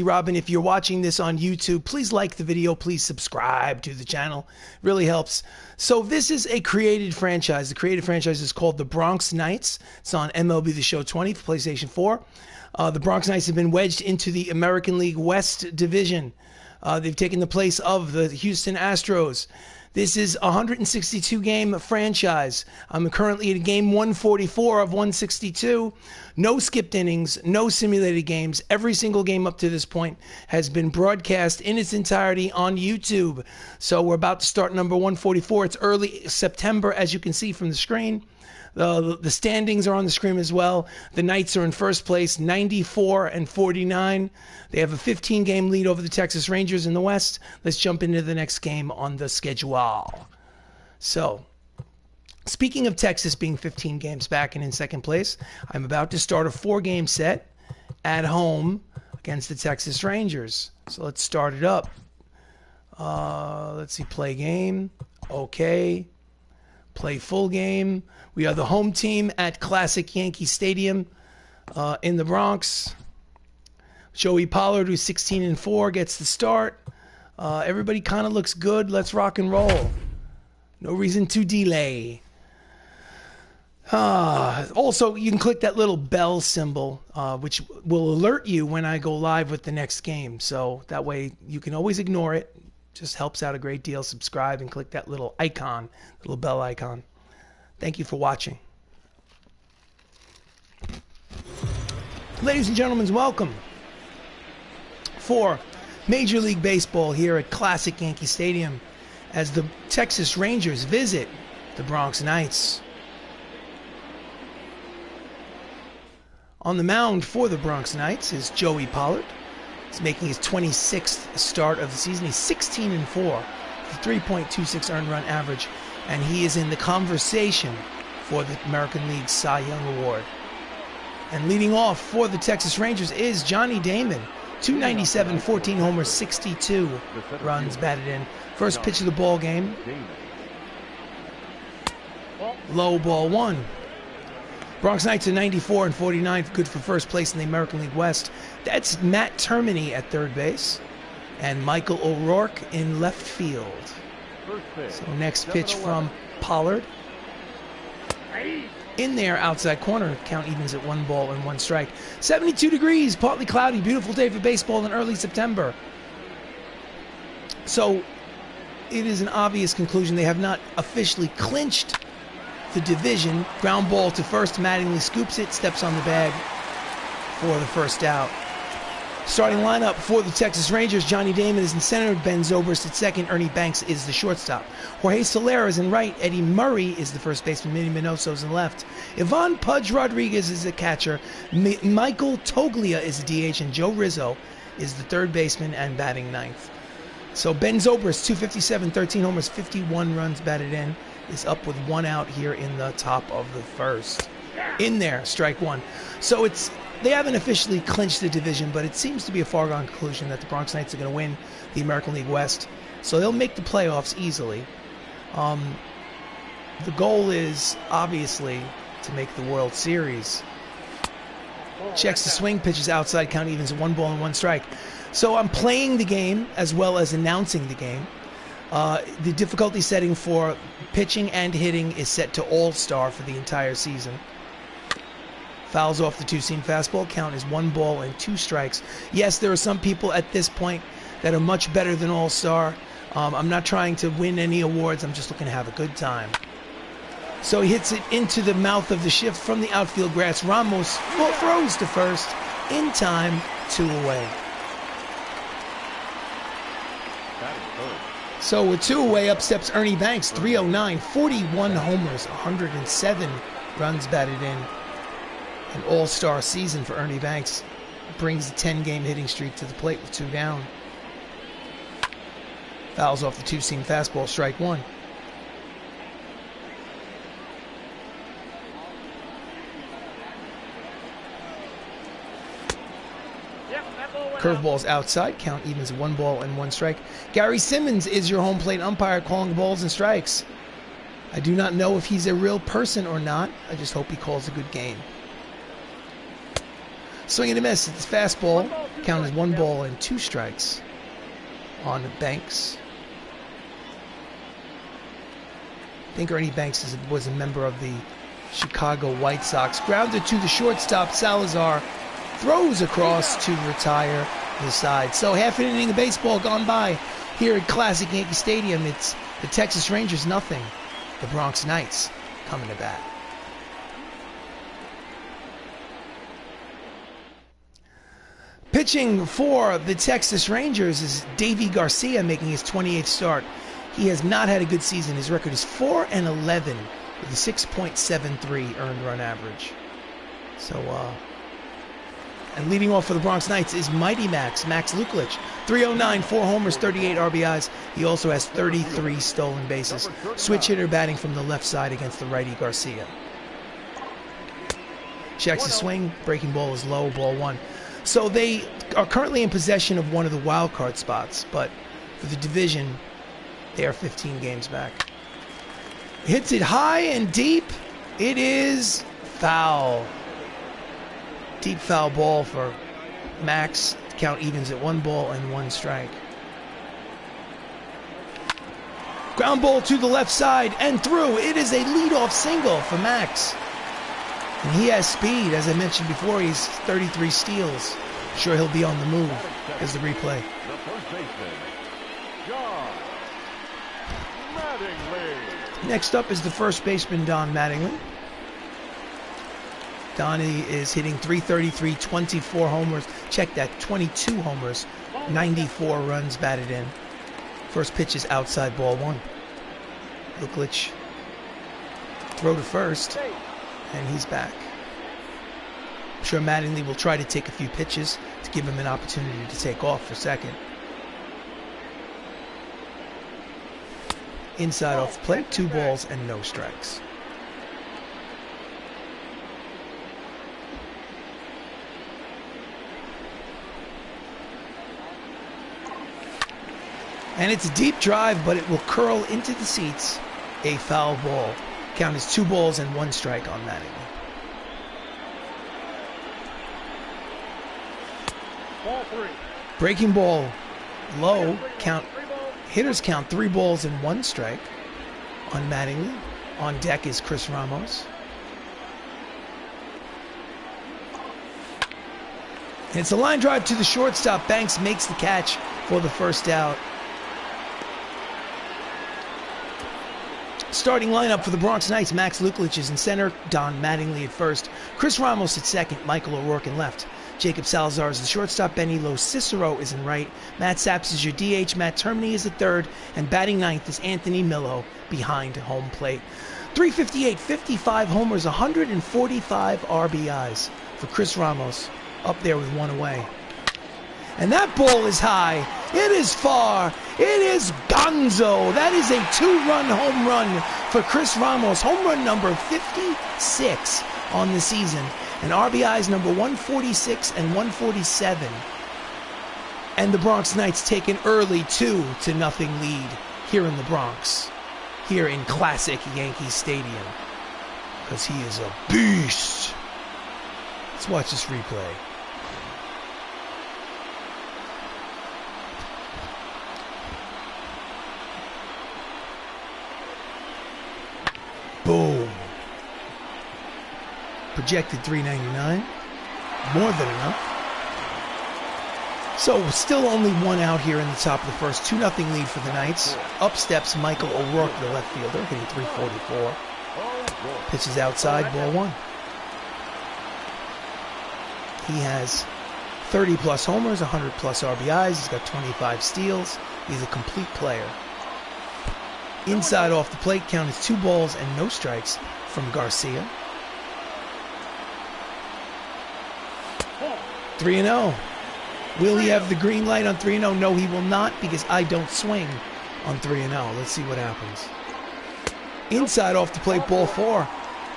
Robbin. If you're watching this on YouTube, please like the video, please subscribe to the channel. Really helps. So this is a created franchise. The created franchise is called the Bronx Knights. It's on MLB The Show 20 for PlayStation 4. The Bronx Knights have been wedged into the American League West Division. They've taken the place of the Houston Astros. This is a 162-game franchise. I'm currently at game 144 of 162. No skipped innings, no simulated games. Every single game up to this point has been broadcast in its entirety on YouTube. So we're about to start number 144. It's early September, as you can see from the screen. The standings are on the screen as well. The Knights are in first place, 94-49. They have a 15-game lead over the Texas Rangers in the West. Let's jump into the next game on the schedule. So, speaking of Texas being 15 games back and in second place, I'm about to start a 4-game set at home against the Texas Rangers. So let's start it up. Let's see, play game. Okay. Play full game. We are the home team at Classic Yankee Stadium in the Bronx. Joey Pollard, who's 16-4, gets the start. Everybody kind of looks good. Let's rock and roll. No reason to delay. Also, you can click that little bell symbol, which will alert you when I go live with the next game. So that way you can always ignore it. Just helps out a great deal. Subscribe and click that little icon, little bell icon. Thank you for watching. Ladies and gentlemen, welcome for Major League Baseball here at Classic Yankee Stadium as the Texas Rangers visit the Bronx Knights. On the mound for the Bronx Knights is Joey Pollard. He's making his 26th start of the season. He's 16-4 with a 3.26 earned run average, and he is in the conversation for the American League Cy Young Award. And leading off for the Texas Rangers is Johnny Damon. 297, 14 homers, 62 runs batted in. First pitch of the ball game. Low, ball one. Bronx Knights are 94-49, good for first place in the American League West. That's Matt Termini at third base and Michael O'Rourke in left field. So next pitch from Pollard. In there, outside corner, count evens at 1 ball and 1 strike. 72 degrees, partly cloudy, beautiful day for baseball in early September. So it is an obvious conclusion. They have not officially clinched the division. Ground ball to first. Mattingly scoops it, steps on the bag for the first out. Starting lineup for the Texas Rangers: Johnny Damon is in center, Ben Zobrist at second, Ernie Banks is the shortstop, Jorge Soler is in right, Eddie Murray is the first baseman, Minnie Minoso's in left, Ivan Pudge Rodriguez is the catcher, Michael Toglia is the DH, and Joe Rizzo is the third baseman and batting ninth. So Ben Zobrist, 257, 13 homers, 51 runs batted in, is up with 1 out here in the top of the first. In there, strike 1. So they haven't officially clinched the division, but it seems to be a foregone conclusion that the Bronx Knights are going to win the American League West. So they'll make the playoffs easily. The goal is, obviously, to make the World Series. Checks the swing, pitches outside, count evens at 1 ball and 1 strike. So I'm playing the game as well as announcing the game. The difficulty setting for pitching and hitting is set to All-Star for the entire season. Fouls off the 2-seam fastball. Count is 1 ball and 2 strikes. Yes, there are some people at this point that are much better than All-Star. I'm not trying to win any awards. I'm just looking to have a good time. So he hits it into the mouth of the shift from the outfield grass. Ramos throws to first. In time, 2 away. So with 2 away, up steps Ernie Banks, 309, 41 homers, 107 runs batted in. An all-star season for Ernie Banks. Brings the 10-game hitting streak to the plate with 2 down. Fouls off the 2-seam fastball, strike 1. Curveball's outside, count evens at 1 ball and 1 strike. Gary Simmons is your home plate umpire calling balls and strikes. I do not know if he's a real person or not. I just hope he calls a good game. Swing and a miss. It's fastball. Count is 1 ball and 2 strikes on Banks. I think Ernie Banks was a member of the Chicago White Sox. Grounded to the shortstop. Salazar throws across to retire the side. So half an inning of baseball gone by here at Classic Yankee Stadium. It's the Texas Rangers nothing. The Bronx Knights coming to bat. Pitching for the Texas Rangers is Davy Garcia, making his 28th start. He has not had a good season. His record is 4-11 with a 6.73 earned run average. So, and leading off for the Bronx Knights is Mighty Max Luklitch. 309, 4 homers, 38 RBIs. He also has 33 stolen bases. Switch hitter batting from the left side against the righty Garcia. Checks his swing. Breaking ball is low, ball 1. So they are currently in possession of one of the wild card spots, but for the division, they are 15 games back. Hits it high and deep. It is foul. Deep foul ball for Max. Count evens at 1 ball and 1 strike. Ground ball to the left side and through. It is a leadoff single for Max. And he has speed. As I mentioned before, he's 33 steals. Sure he'll be on the move as the replay. The first baseman, Mattingly. Next up is the first baseman, Don Mattingly. Donnie is hitting .333, 24 homers. Check that, 22 homers, 94 runs batted in. First pitch is outside, ball 1. Luklitch throw to first, and he's back. I'm sure Mattingly will try to take a few pitches to give him an opportunity to take off for second. Inside off the plate, 2 balls and no strikes. And it's a deep drive, but it will curl into the seats. A foul ball. Count is 2 balls and 1 strike on Mattingly. Ball 3. Breaking ball low. Count. Hitters count 3 balls and 1 strike on Mattingly. On deck is Chris Ramos. And it's a line drive to the shortstop. Banks makes the catch for the first out. Starting lineup for the Bronx Knights, Max Luklitch is in center, Don Mattingly at first, Chris Ramos at second, Michael O'Rourke in left, Jacob Salazar is the shortstop, Benny Lo Cicero is in right, Matt Saps is your DH, Matt Termini is at third, and batting ninth is Anthony Millo behind home plate. 358, 55 homers, 145 RBIs for Chris Ramos, up there with 1 away. And that ball is high. It is far. It is gonzo. That is a 2-run home run for Chris Ramos. Home run number 56 on the season. And RBIs number 146 and 147. And the Bronx Knights take an early 2-0 lead here in the Bronx. Here in classic Yankee Stadium. Because he is a beast. Let's watch this replay. Boom. Projected $3.99. More than enough. So still only 1 out here in the top of the first. 2-0 lead for the Knights. Up steps Michael O'Rourke, the left fielder, hitting .344. Pitches outside, ball 1. He has 30-plus homers, 100-plus RBIs. He's got 25 steals. He's a complete player. Inside off the plate, count is 2 balls and no strikes from Garcia. 3-0. Will he have the green light on 3-0? No, he will not, because I don't swing on 3-0. Let's see what happens. Inside off the plate, ball 4.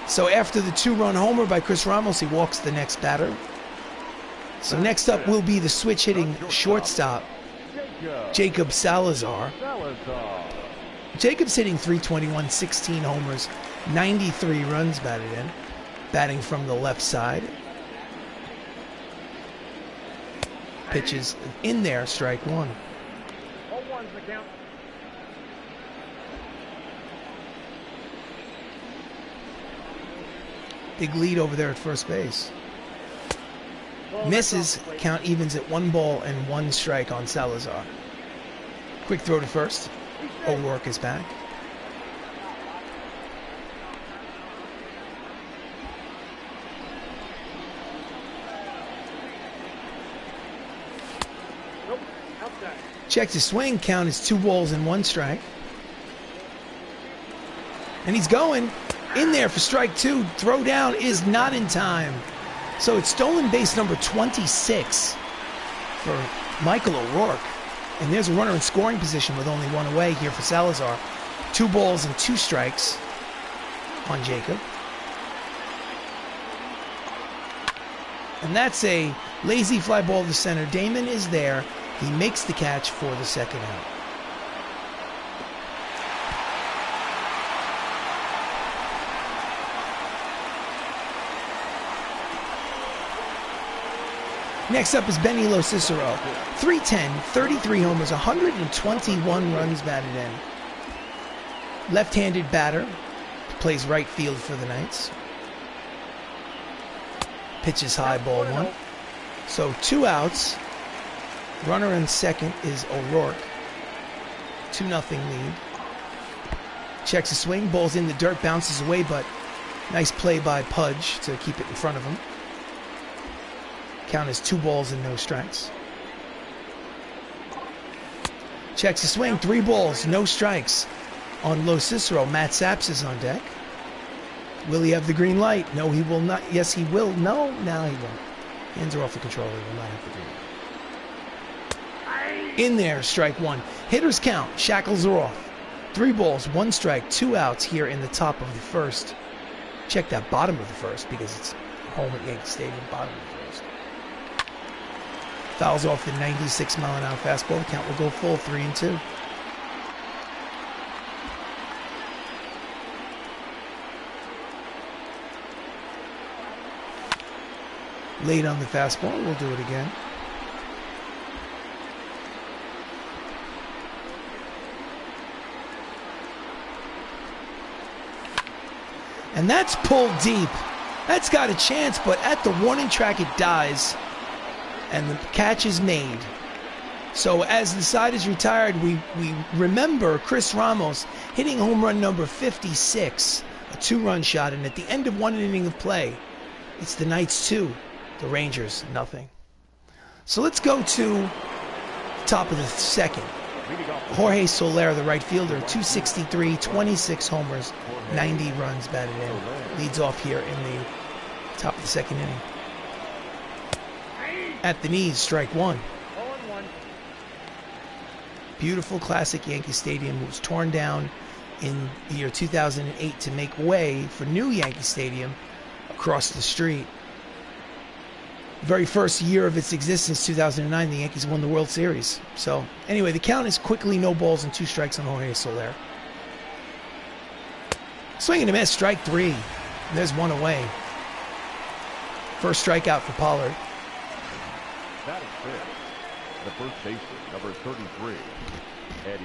So after the 2-run homer by Chris Ramos, he walks the next batter. So next up will be the switch-hitting shortstop, Jacob Salazar. Jacob's hitting .321, 16 homers, 93 runs batted in, batting from the left side. Pitches in there, strike one. 0-1's the count. Big lead over there at first base. Misses, count evens at 1 ball and 1 strike on Salazar. Quick throw to first. O'Rourke is back. Checks his swing, count is 2 balls and 1 strike. And he's going in there for strike 2. Throw down is not in time. So it's stolen base number 26 for Michael O'Rourke. And there's a runner in scoring position with only 1 away here for Salazar. 2 balls and 2 strikes on Jacob. And that's a lazy fly ball to center. Damon is there. He makes the catch for the second out. Next up is Benny Lo Cicero. 310, 33 homers, 121 runs batted in. Left-handed batter, plays right field for the Knights. Pitches high, ball 1. So 2 outs. Runner in second is O'Rourke. 2-0 lead. Checks a swing, ball's in the dirt, bounces away, but nice play by Pudge to keep it in front of him. Count is 2 balls and no strikes. Checks a swing, 3 balls, no strikes on Lo Cicero. Matt Saps is on deck. Will he have the green light? No, he will not. Yes, he will. No, he won't. Hands are off the controller. He will not have the green light. In there, strike 1. Hitters count. Shackles are off. 3 balls, 1 strike, 2 outs here in the top of the first. Check that bottom of the first because it's home at Yankee Stadium, bottom of the first. Fouls off the 96-mile-an-hour fastball. The count will go full, 3-2. Late on the fastball. We'll do it again. And that's pulled deep. That's got a chance, but at the warning track it dies. And the catch is made. So as the side is retired, we remember Chris Ramos hitting home run number 56, a 2-run shot, and at the end of 1 inning of play, it's the Knights 2, the Rangers nothing. So let's go to the top of the second. Jorge Soler, the right fielder, 263, 26 homers, 90 runs batted in. Leads off here in the top of the second inning. At the knees, strike 1. Beautiful classic Yankee Stadium was torn down in the year 2008 to make way for new Yankee Stadium across the street. Very first year of its existence, 2009, the Yankees won the World Series. So anyway, the count is quickly no balls and 2 strikes on Jorge Soler. Swing and a miss, strike 3. There's 1 away. First strikeout for Pollard. That is fair. The first baseman, number 33, Eddie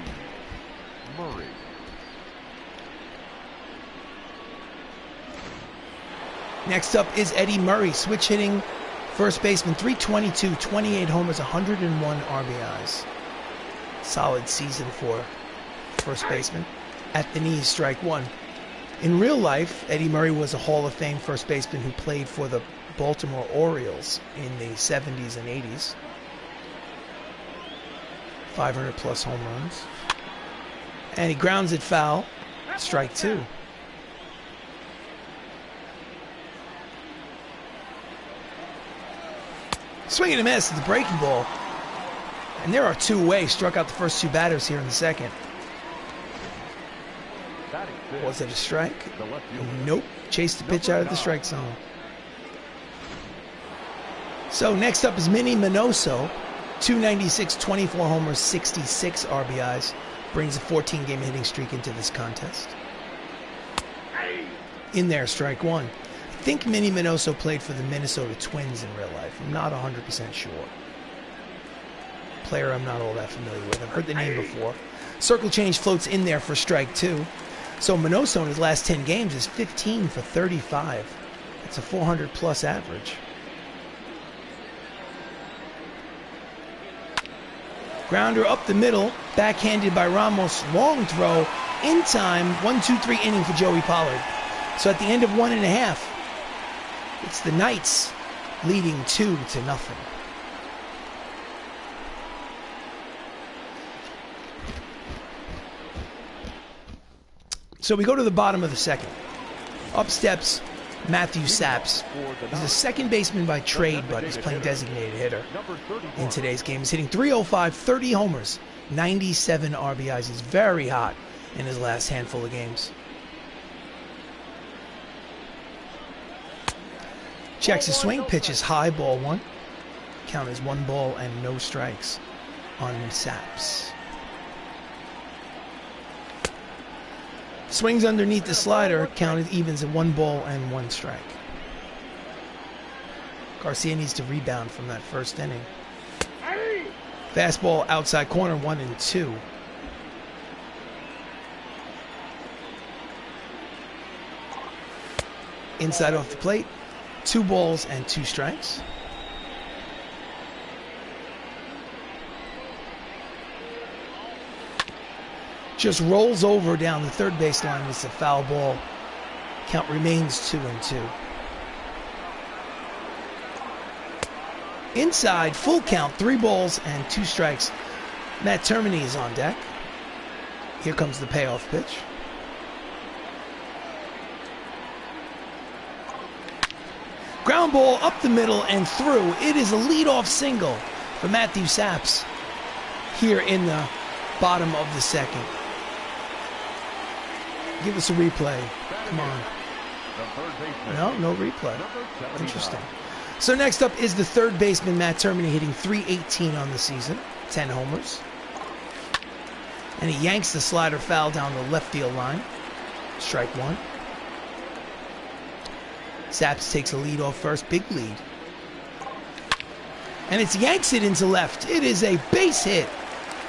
Murray. Next up is Eddie Murray, switch hitting first baseman, 322, 28 homers, 101 RBIs. Solid season for first baseman. At the knees, strike 1. In real life, Eddie Murray was a Hall of Fame first baseman who played for the Baltimore Orioles in the 70s and 80s. 500 plus home runs. And he grounds it foul. Strike 2. Swing and a miss. It's a breaking ball. And there are 2 away. Struck out the first 2 batters here in the second. Was it a strike? Nope. Chased the pitch out of the strike zone. So next up is Minnie Minoso. 296, 24 homers, 66 RBIs. Brings a 14-game hitting streak into this contest. In there, strike 1. I think Minnie Minoso played for the Minnesota Twins in real life. I'm not 100% sure. Player I'm not all that familiar with. I've heard the name before. Circle change floats in there for strike 2. So Minoso in his last 10 games is 15 for 35. That's a 400-plus average. Grounder up the middle, backhanded by Ramos. Long throw, in time, 1-2-3 inning for Joey Pollard. So at the end of 1.5, it's the Knights leading 2-0. So we go to the bottom of the second. Up steps Matthew Saps. He's a second baseman by trade, but he's playing designated hitter in today's game. He's hitting .305, 30 homers, 97 RBIs. He's very hot in his last handful of games. Checks his swing, pitches high, ball 1. Count is 1 ball and no strikes on Saps. Swings underneath the slider, counted evens at 1 ball and 1 strike. Garcia needs to rebound from that first inning. Fastball outside corner, 1-2. Inside off the plate, 2 balls and 2 strikes. Just rolls over down the third baseline. It's a foul ball. Count remains 2-2. Inside, full count, 3 balls and 2 strikes. Matt Termini is on deck. Here comes the payoff pitch. Ground ball up the middle and through. It is a leadoff single for Matthew Saps here in the bottom of the second. Give us a replay. Come on. No replay. Interesting. So next up is the third baseman, Matt Termini, hitting .318 on the season. 10 homers. And he yanks the slider foul down the left field line. Strike 1. Saps takes a lead off first. Big lead. And it's yanks it into left. It is a base hit.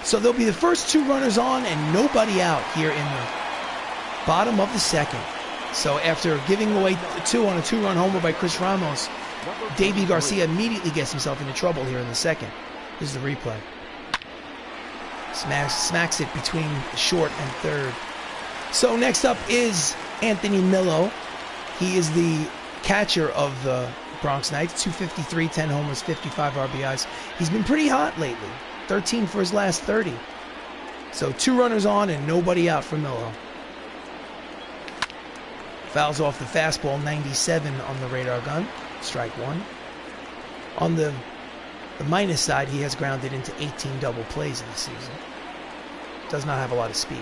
So there'll be the first 2 runners on and nobody out here in the bottom of the second. So after giving away 2 on a 2-run homer by Chris Ramos, Davey Garcia immediately gets himself into trouble here in the second. This is the replay. Smacks it between short and third. So next up is Anthony Millo. He is the catcher of the Bronx Knights. 253, 10 homers, 55 RBIs. He's been pretty hot lately. 13 for his last 30. So 2 runners on and nobody out for Millo. Fouls off the fastball, 97 on the radar gun. Strike 1. On the minus side, he has grounded into 18 double plays in the season. Does not have a lot of speed.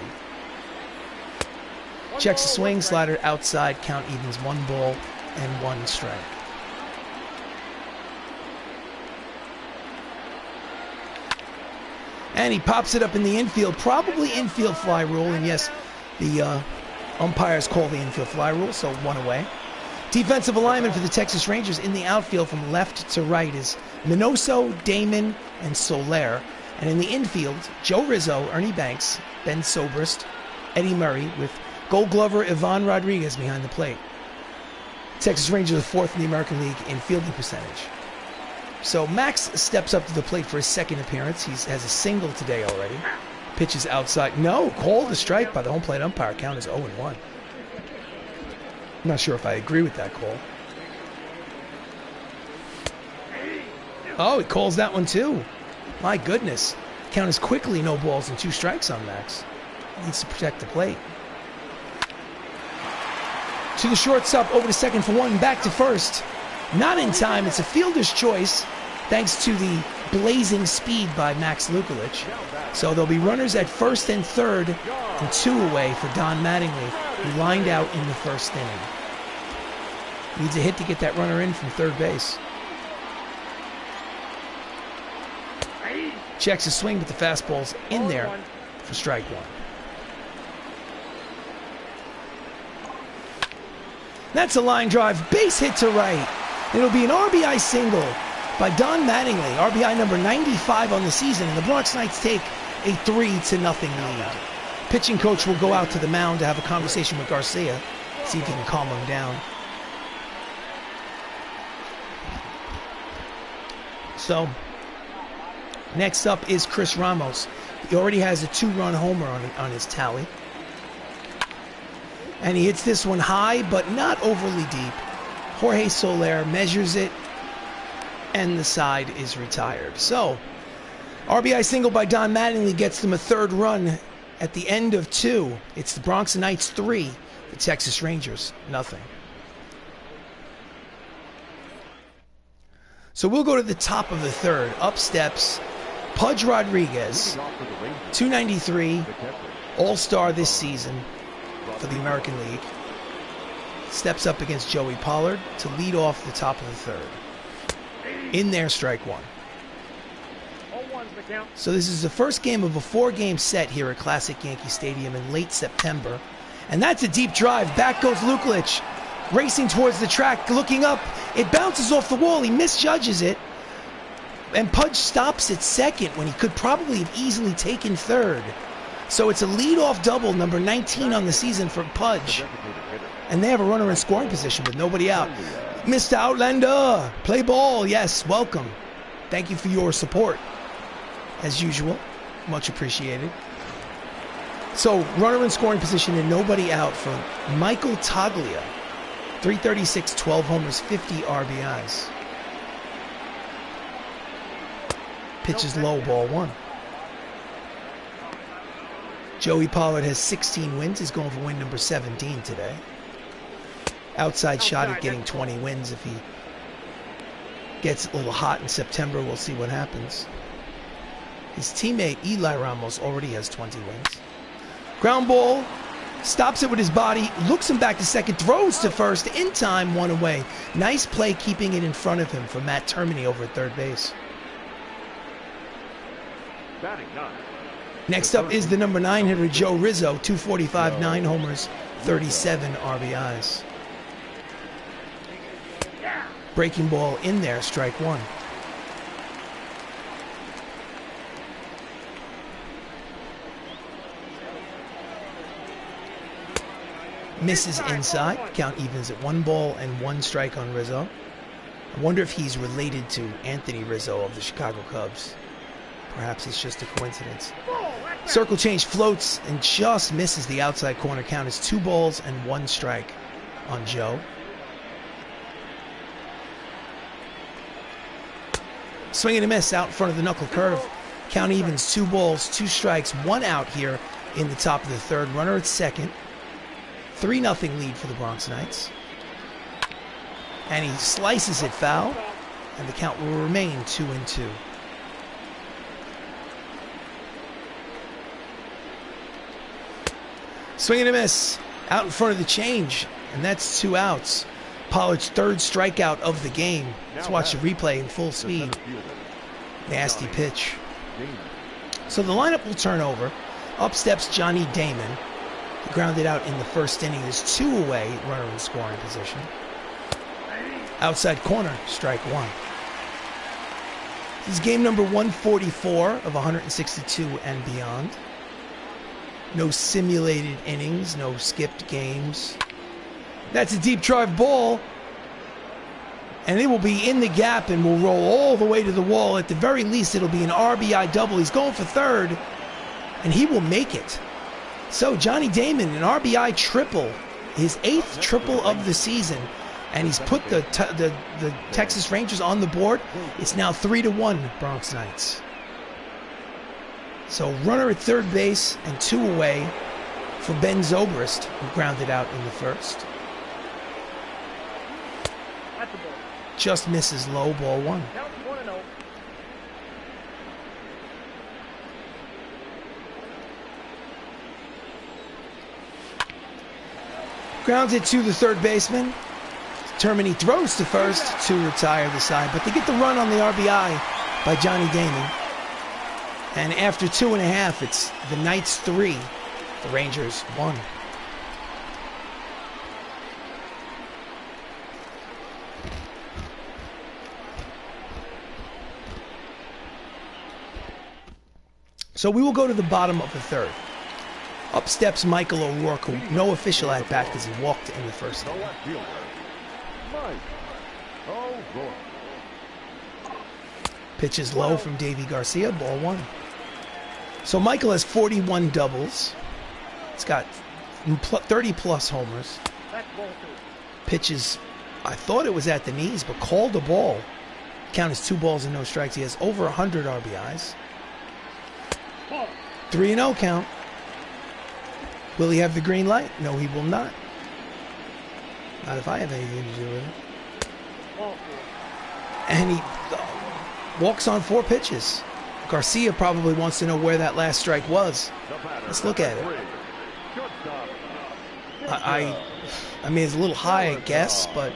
Checks the swing, slider outside, count evens 1 ball and 1 strike. And he pops it up in the infield, probably infield fly rule, and yes, the umpires call the infield fly rule, so 1 away. Defensive alignment for the Texas Rangers in the outfield from left to right is Minoso, Damon, and Soler. And in the infield, Joe Rizzo, Ernie Banks, Ben Sobrist, Eddie Murray, with Gold Glover Ivan Rodriguez behind the plate. Texas Rangers are 4th in the American League in fielding percentage. So Max steps up to the plate for his second appearance. He has a single today already. Pitches outside. No, called a strike by the home plate umpire. Count is 0-1. I'm not sure if I agree with that call. Oh, he calls that one too. My goodness. Count is quickly no balls and 2 strikes on Max. Needs to protect the plate. To the shortstop, over to second for 1, back to first. Not in time. It's a fielder's choice thanks to the blazing speed by Max Luklitch. So there'll be runners at first and third and 2 away for Don Mattingly, who lined out in the first inning. Needs a hit to get that runner in from third base. Checks his swing, but the fastball's in there for strike 1. That's a line drive, base hit to right. It'll be an RBI single by Don Mattingly, RBI number 95 on the season, and the Bronx Knights take a 3-0 lead. Pitching coach will go out to the mound to have a conversation with Garcia, see if he can calm him down. So, next up is Chris Ramos. He already has a 2-run homer on his tally. And he hits this one high, but not overly deep. Jorge Soler measures it, and the side is retired. So, RBI single by Don Mattingly gets them a 3rd run at the end of 2. It's the Bronx Knights 3, the Texas Rangers nothing. So we'll go to the top of the 3rd. Up steps Pudge Rodriguez, 293, All-Star this season for the American League. Steps up against Joey Pollard to lead off the top of the 3rd. In there, strike 1. So this is the first game of a 4-game set here at Classic Yankee Stadium in late September. And that's a deep drive. Back goes Luklitch, racing towards the track, looking up. It bounces off the wall. He misjudges it. And Pudge stops at 2nd when he could probably have easily taken 3rd. So it's a leadoff double, number 19 on the season for Pudge. And they have a runner in scoring position with nobody out. Mr. Outlander, play ball. Yes, welcome. Thank you for your support. As usual, much appreciated. So, runner in scoring position and nobody out for Michael Toglia. 336, 12 homers, 50 RBIs. Pitches low, ball 1. Joey Pollard has 16 wins. He's going for win number 17 today. Outside shot at getting 20 wins. If he gets a little hot in September, we'll see what happens. His teammate Eli Ramos already has 20 wins. Ground ball, stops it with his body, looks him back to 2nd, throws to 1st, in time, 1 away. Nice play keeping it in front of him for Matt Termini over at 3rd base. Next up is the number 9 hitter, Joe Rizzo, 245, 9 homers, 37 RBIs. Breaking ball in there, strike 1. Misses inside. Count evens at 1 ball and 1 strike on Rizzo. I wonder if he's related to Anthony Rizzo of the Chicago Cubs. Perhaps it's just a coincidence. Circle change floats and just misses the outside corner. Count is 2 balls and 1 strike on Joe. Swing and a miss out in front of the knuckle curve. Count evens, 2 balls, 2 strikes, 1 out here in the top of the 3rd. Runner at 2nd. 3-0 lead for the Bronx Knights. And he slices it foul, and the count will remain 2-2. Swing and a miss out in front of the change, and that's 2 outs. Pollard's 3rd strikeout of the game. Let's watch the replay in full speed. Nasty pitch. So the lineup will turn over. Up steps Johnny Damon. He grounded out in the 1st inning. There's 2 away, runner in scoring position. Outside corner, strike 1. This is game number 144 of 162 and beyond. No simulated innings, no skipped games. That's a deep drive ball. And it will be in the gap and will roll all the way to the wall. At the very least, it'll be an RBI double. He's going for 3rd, and he will make it. So Johnny Damon, an RBI triple, his 8th triple of the season, and he's put the Texas Rangers on the board. It's now 3-1 Bronx Knights. So runner at 3rd base and 2 away for Ben Zobrist, who grounded out in the 1st. Just misses low, ball 1. Grounds it to the 3rd baseman. Termini throws to 1st to retire the side, but they get the run on the RBI by Johnny Damon. And after 2.5, it's the Knights 3, the Rangers 1. So we will go to the bottom of the third. Up steps Michael O'Rourke, who no official at bat because he walked in the first inning. Pitches low from Davy Garcia, ball one. So Michael has 41 doubles. He's got 30 plus homers. Pitches, I thought it was at the knees, but called the ball. Count is 2 balls and no strikes. He has over 100 RBIs. 3-0 count. Will he have the green light? No, he will not. Not if I have anything to do with it. And he walks on 4 pitches. Garcia probably wants to know where that last strike was. Let's look at it. I mean, it's a little high, I guess, but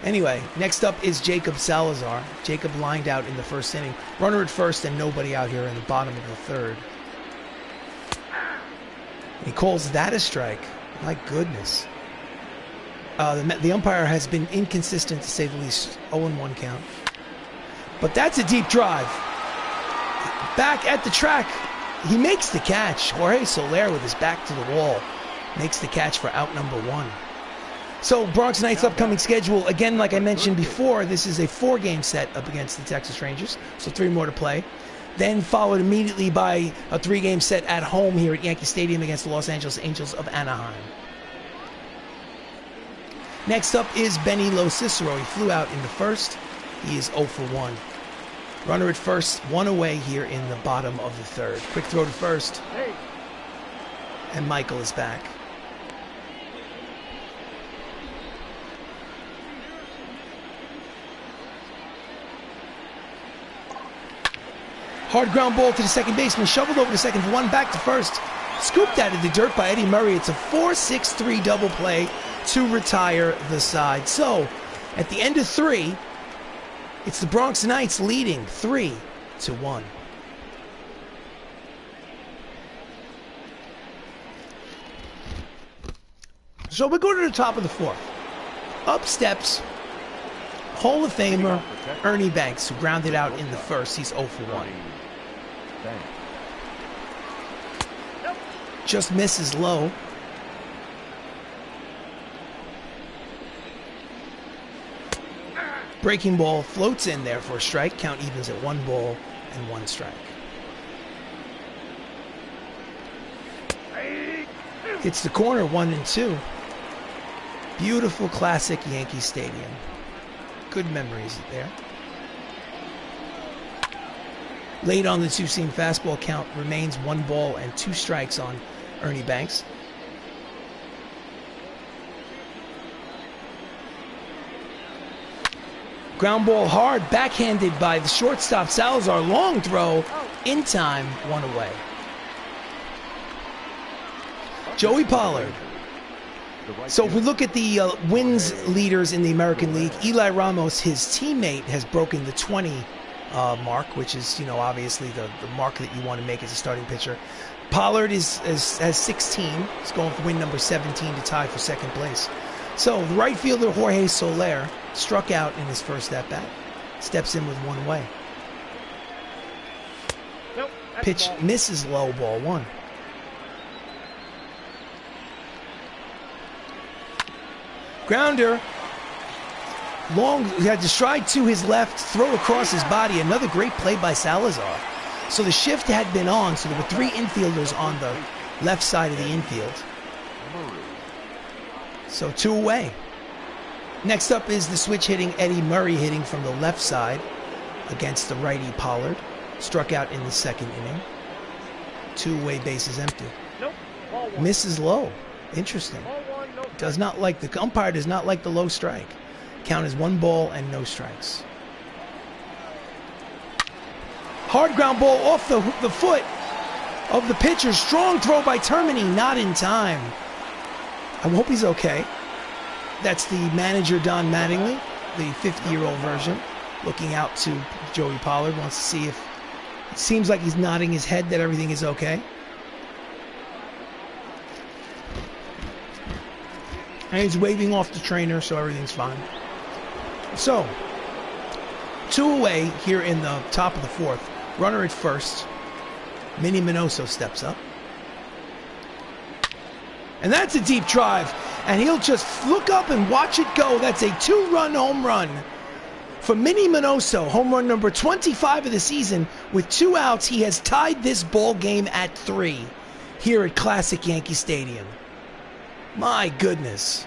anyway, next up is Jacob Salazar. Jacob lined out in the first inning. Runner at first and nobody out here in the bottom of the third. He calls that a strike. My goodness. The umpire has been inconsistent, to say the least. 0-1 count. But that's a deep drive. Back at the track. He makes the catch. Jorge Soler with his back to the wall makes the catch for out number 1. So Bronx Knights' upcoming schedule, again, like I mentioned before, this is a 4-game set up against the Texas Rangers. So 3 more to play. Then followed immediately by a 3-game set at home here at Yankee Stadium against the Los Angeles Angels of Anaheim. Next up is Benny Lo Cicero. He flew out in the first. He is 0 for 1. Runner at first, 1 away here in the bottom of the third. Quick throw to first. And Michael is back. Hard ground ball to the second baseman, shoveled over to second for 1, back to first. Scooped out of the dirt by Eddie Murray. It's a 4-6-3 double play to retire the side. So, at the end of 3, it's the Bronx Knights leading 3-1. So we go to the top of the 4th. Up steps Hall of Famer Ernie Banks, who grounded out in the first. He's 0 for 1. Just misses low. Breaking ball floats in there for a strike. Count evens at 1 ball and 1 strike. Hits the corner, 1-2. Beautiful classic Yankee Stadium. Good memories there. Late on the 2-seam fastball, count remains 1 ball and 2 strikes on Ernie Banks. Ground ball hard, backhanded by the shortstop Salazar. Long throw, in time, 1 away. Joey Pollard. So if we look at the wins leaders in the American League, Eli Ramos, his teammate, has broken the 20 mark, which is, obviously the mark that you want to make as a starting pitcher. Pollard has 16. He's going for win number 17 to tie for second place. So the right fielder Jorge Soler struck out in his first at-bat. Steps in with 1 away. Pitch misses low, ball 1. Grounder, long, he had to stride to his left, throw across his body. Another great play by Salazar. So the shift had been on, so there were 3 infielders on the left side of the infield. So 2 away. Next up is the switch hitting Eddie Murray, hitting from the left side against the righty Pollard. Struck out in the second inning. 2 away, bases empty. Misses low. Interesting. Does not like, the umpire does not like the low strike. Count is 1 ball and no strikes. Hard ground ball off the foot of the pitcher. Strong throw by Termini, not in time. I hope he's okay. That's the manager, Don Mattingly, the 50-year-old version, looking out to Joey Pollard. Wants to see if, it seems like he's nodding his head that everything is okay. And he's waving off the trainer, so everything's fine. So, 2 away here in the top of the 4th. Runner at first. Minnie Minoso steps up. And that's a deep drive. And he'll just look up and watch it go. That's a 2-run home run for Minnie Minoso. Home run number 25 of the season. With 2 outs, he has tied this ball game at 3 here at Classic Yankee Stadium. My goodness.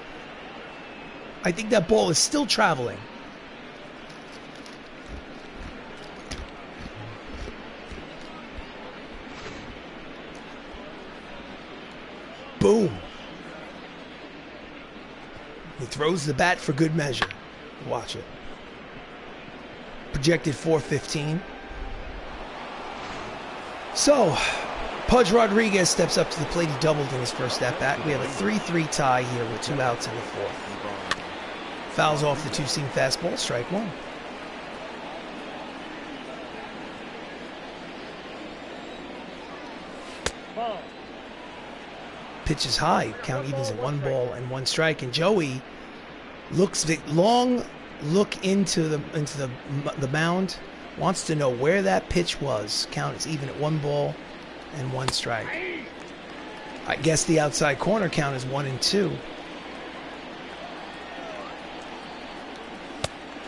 I think that ball is still traveling. Boom. He throws the bat for good measure. Watch it. Projected 415. So, Pudge Rodriguez steps up to the plate. He doubled in his first at-bat. We have a 3-3 tie here with 2 outs in the 4th. Fouls off the 2-seam fastball. Strike 1. Pitch is high. Count evens at 1 ball and 1 strike. And Joey looks long look into the mound. Wants to know where that pitch was. Count is even at 1 ball and 1 strike. I guess the outside corner count is 1 and 2.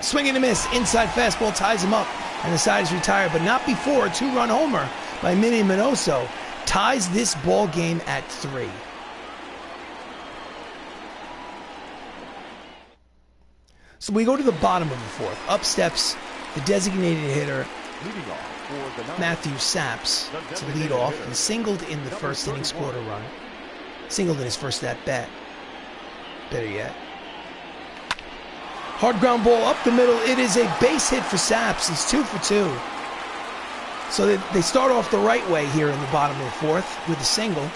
Swing and a miss. Inside fastball ties him up. And the side is retired, but not before a 2-run homer by Minnie Minoso ties this ball game at 3. So we go to the bottom of the 4th. Up steps the designated hitter, Matthew Saps, to lead off. He singled in the first inning, scored a run. Singled in his first at-bat. Better yet. Hard ground ball up the middle. It is a base hit for Saps. He's 2 for 2. So they start off the right way here in the bottom of the 4th with a single.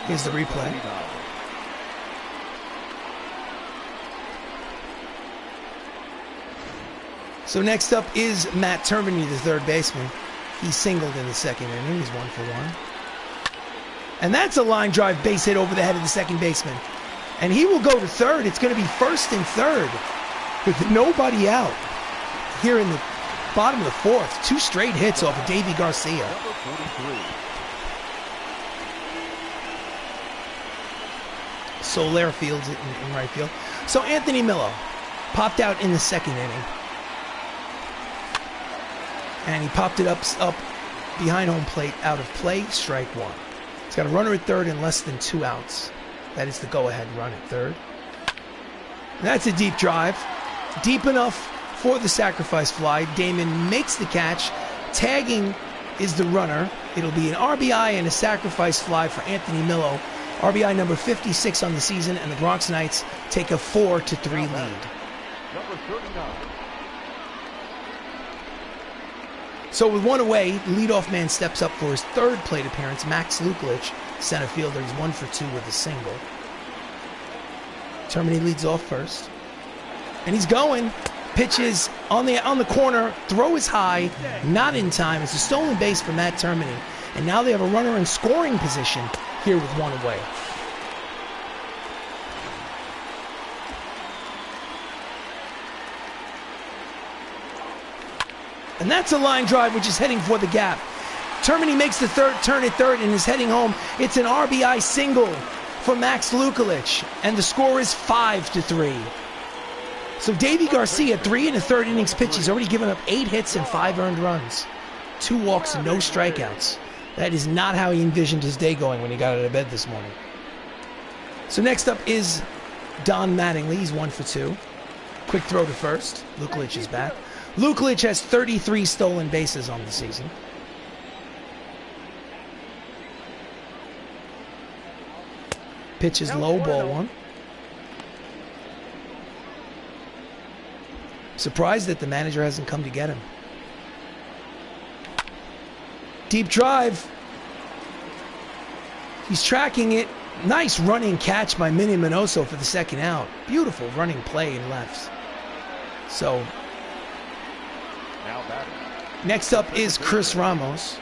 Here's the replay. So next up is Matt Termini, the 3rd baseman. He singled in the 2nd inning. He's 1 for 1. And that's a line drive base hit over the head of the 2nd baseman. And he will go to 3rd. It's going to be 1st and 3rd with nobody out. Here in the bottom of the 4th, 2 straight hits off of Davy Garcia. Soler fields it in right field. So Anthony Millo popped out in the 2nd inning. And he popped it up behind home plate, out of play, strike 1. He's got a runner at 3rd and less than 2 outs. That is the go-ahead run at 3rd. And that's a deep drive. Deep enough for the sacrifice fly. Damon makes the catch. Tagging is the runner. It'll be an RBI and a sacrifice fly for Anthony Millo. RBI number 56 on the season, and the Bronx Knights take a 4-3 lead. Number 39. So with 1 away, leadoff man steps up for his 3rd plate appearance. Max Luklitch, center fielder. He's 1 for 2 with a single. Termini leads off first. And he's going. Pitches on the corner. Throw is high. Not in time. It's a stolen base for Matt Termini. And now they have a runner in scoring position here with 1 away. And that's a line drive which is heading for the gap. Termini makes the turn at 3rd and is heading home. It's an RBI single for Max Luklitch. And the score is 5-3. So Davy Garcia, 3 1/3 innings pitch. He's already given up 8 hits and 5 earned runs. 2 walks and no strikeouts. That is not how he envisioned his day going when he got out of bed this morning. So next up is Don Mattingly. He's 1 for 2. Quick throw to first. Luklitch is back. Luklitch has 33 stolen bases on the season. Pitch is low, ball 1. Surprised that the manager hasn't come to get him. Deep drive. He's tracking it. Nice running catch by Minnie Minoso for the 2nd out. Beautiful running play in left. So next up is Chris Ramos.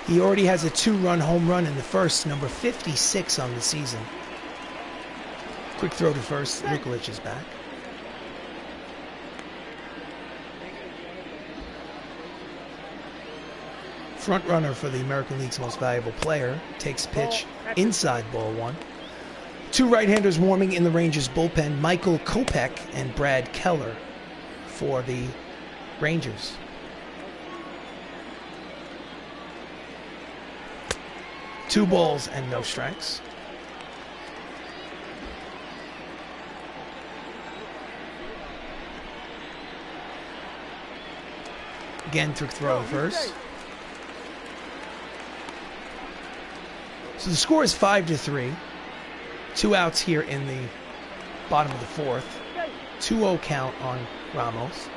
He already has a 2-run home run in the 1st, number 56 on the season. Quick throw to first. Luklitch is back. Front runner for the American League's most valuable player takes pitch inside ball one. Two right-handers warming in the Rangers bullpen, Michael Kopech and Brad Keller for the Rangers. Two balls and no strikes. Again, took throw first. So the score is 5-3. 2 outs here in the bottom of the fourth. 2-0 count on Ramos.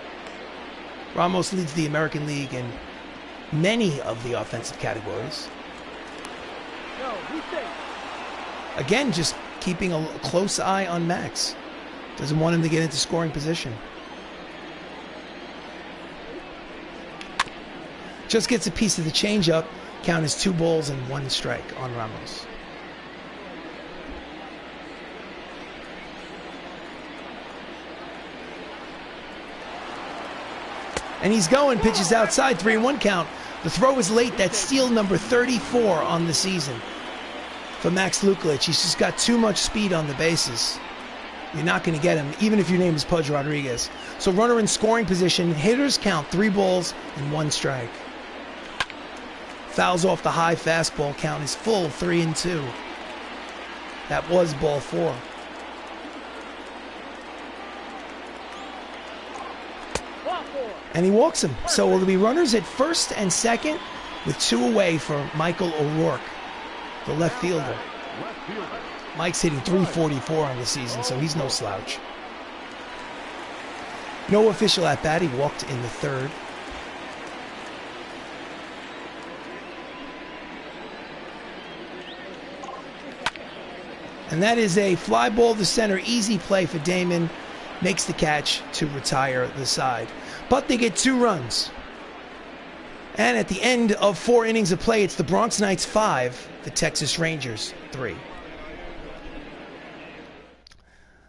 Ramos leads the American League in many of the offensive categories. Again, just keeping a close eye on Max. Doesn't want him to get into scoring position. Just gets a piece of the changeup. Count is 2 balls and 1 strike on Ramos. And he's going, pitches outside, 3-1 count. The throw is late. That's steal number 34 on the season for Max Luklitch. He's just got too much speed on the bases. You're not going to get him, even if your name is Pudge Rodriguez. So runner in scoring position. Hitters count 3 balls and 1 strike. Fouls off the high fastball. Count is full, 3-2. That was ball 4. And he walks him. So will there be runners at first and second with 2 away for Michael O'Rourke, the left fielder. Mike's hitting .344 on the season, so he's no slouch. No official at bat. He walked in the 3rd. And that is a fly ball to center. Easy play for Damon. Makes the catch to retire the side. But they get 2 runs. And at the end of 4 innings of play, it's the Bronx Knights 5, the Texas Rangers 3.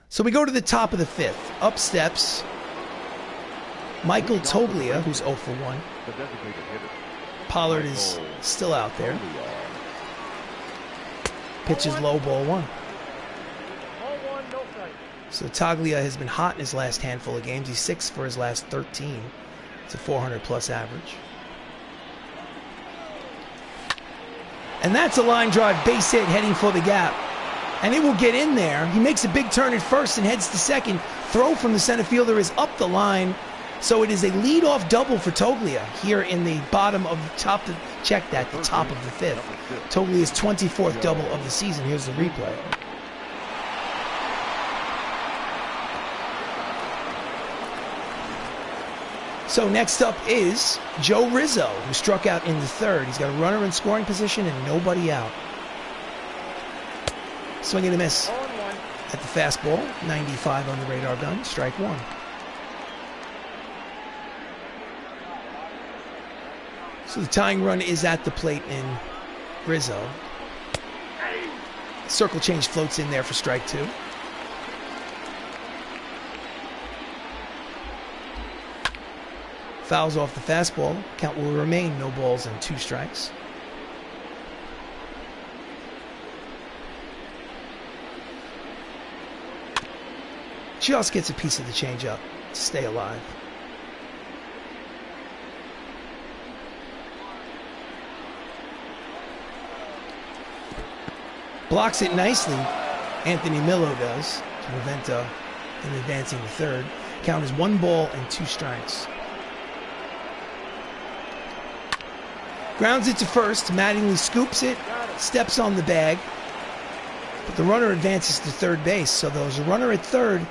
So we go to the top of the 5th. Up steps Michael Toglia, who's 0 for 1. Pollard is still out there. Pitches low, ball 1. So Toglia has been hot in his last handful of games. He's 6 for his last 13. It's a 400-plus average. And that's a line drive base hit heading for the gap. And it will get in there. He makes a big turn at first and heads to second. Throw from the center fielder is up the line. So it is a leadoff double for Toglia here in the bottom of the top. Check that, the top of the 5th. Toglia's 24th double of the season. Here's the replay. So next up is Joe Rizzo, who struck out in the 3rd. He's got a runner in scoring position and nobody out. Swing and a miss at the fastball. 95 on the radar gun. Strike 1. So the tying run is at the plate in Rizzo. Circle change floats in there for strike 2. Fouls off the fastball. Count will remain no balls and 2 strikes. Just gets a piece of the changeup to stay alive. Blocks it nicely. Anthony Millo does to prevent him advancing to 3rd. Count is 1 ball and 2 strikes. Grounds it to first. Mattingly scoops it, steps on the bag. But the runner advances to 3rd base. So there's a runner at 3rd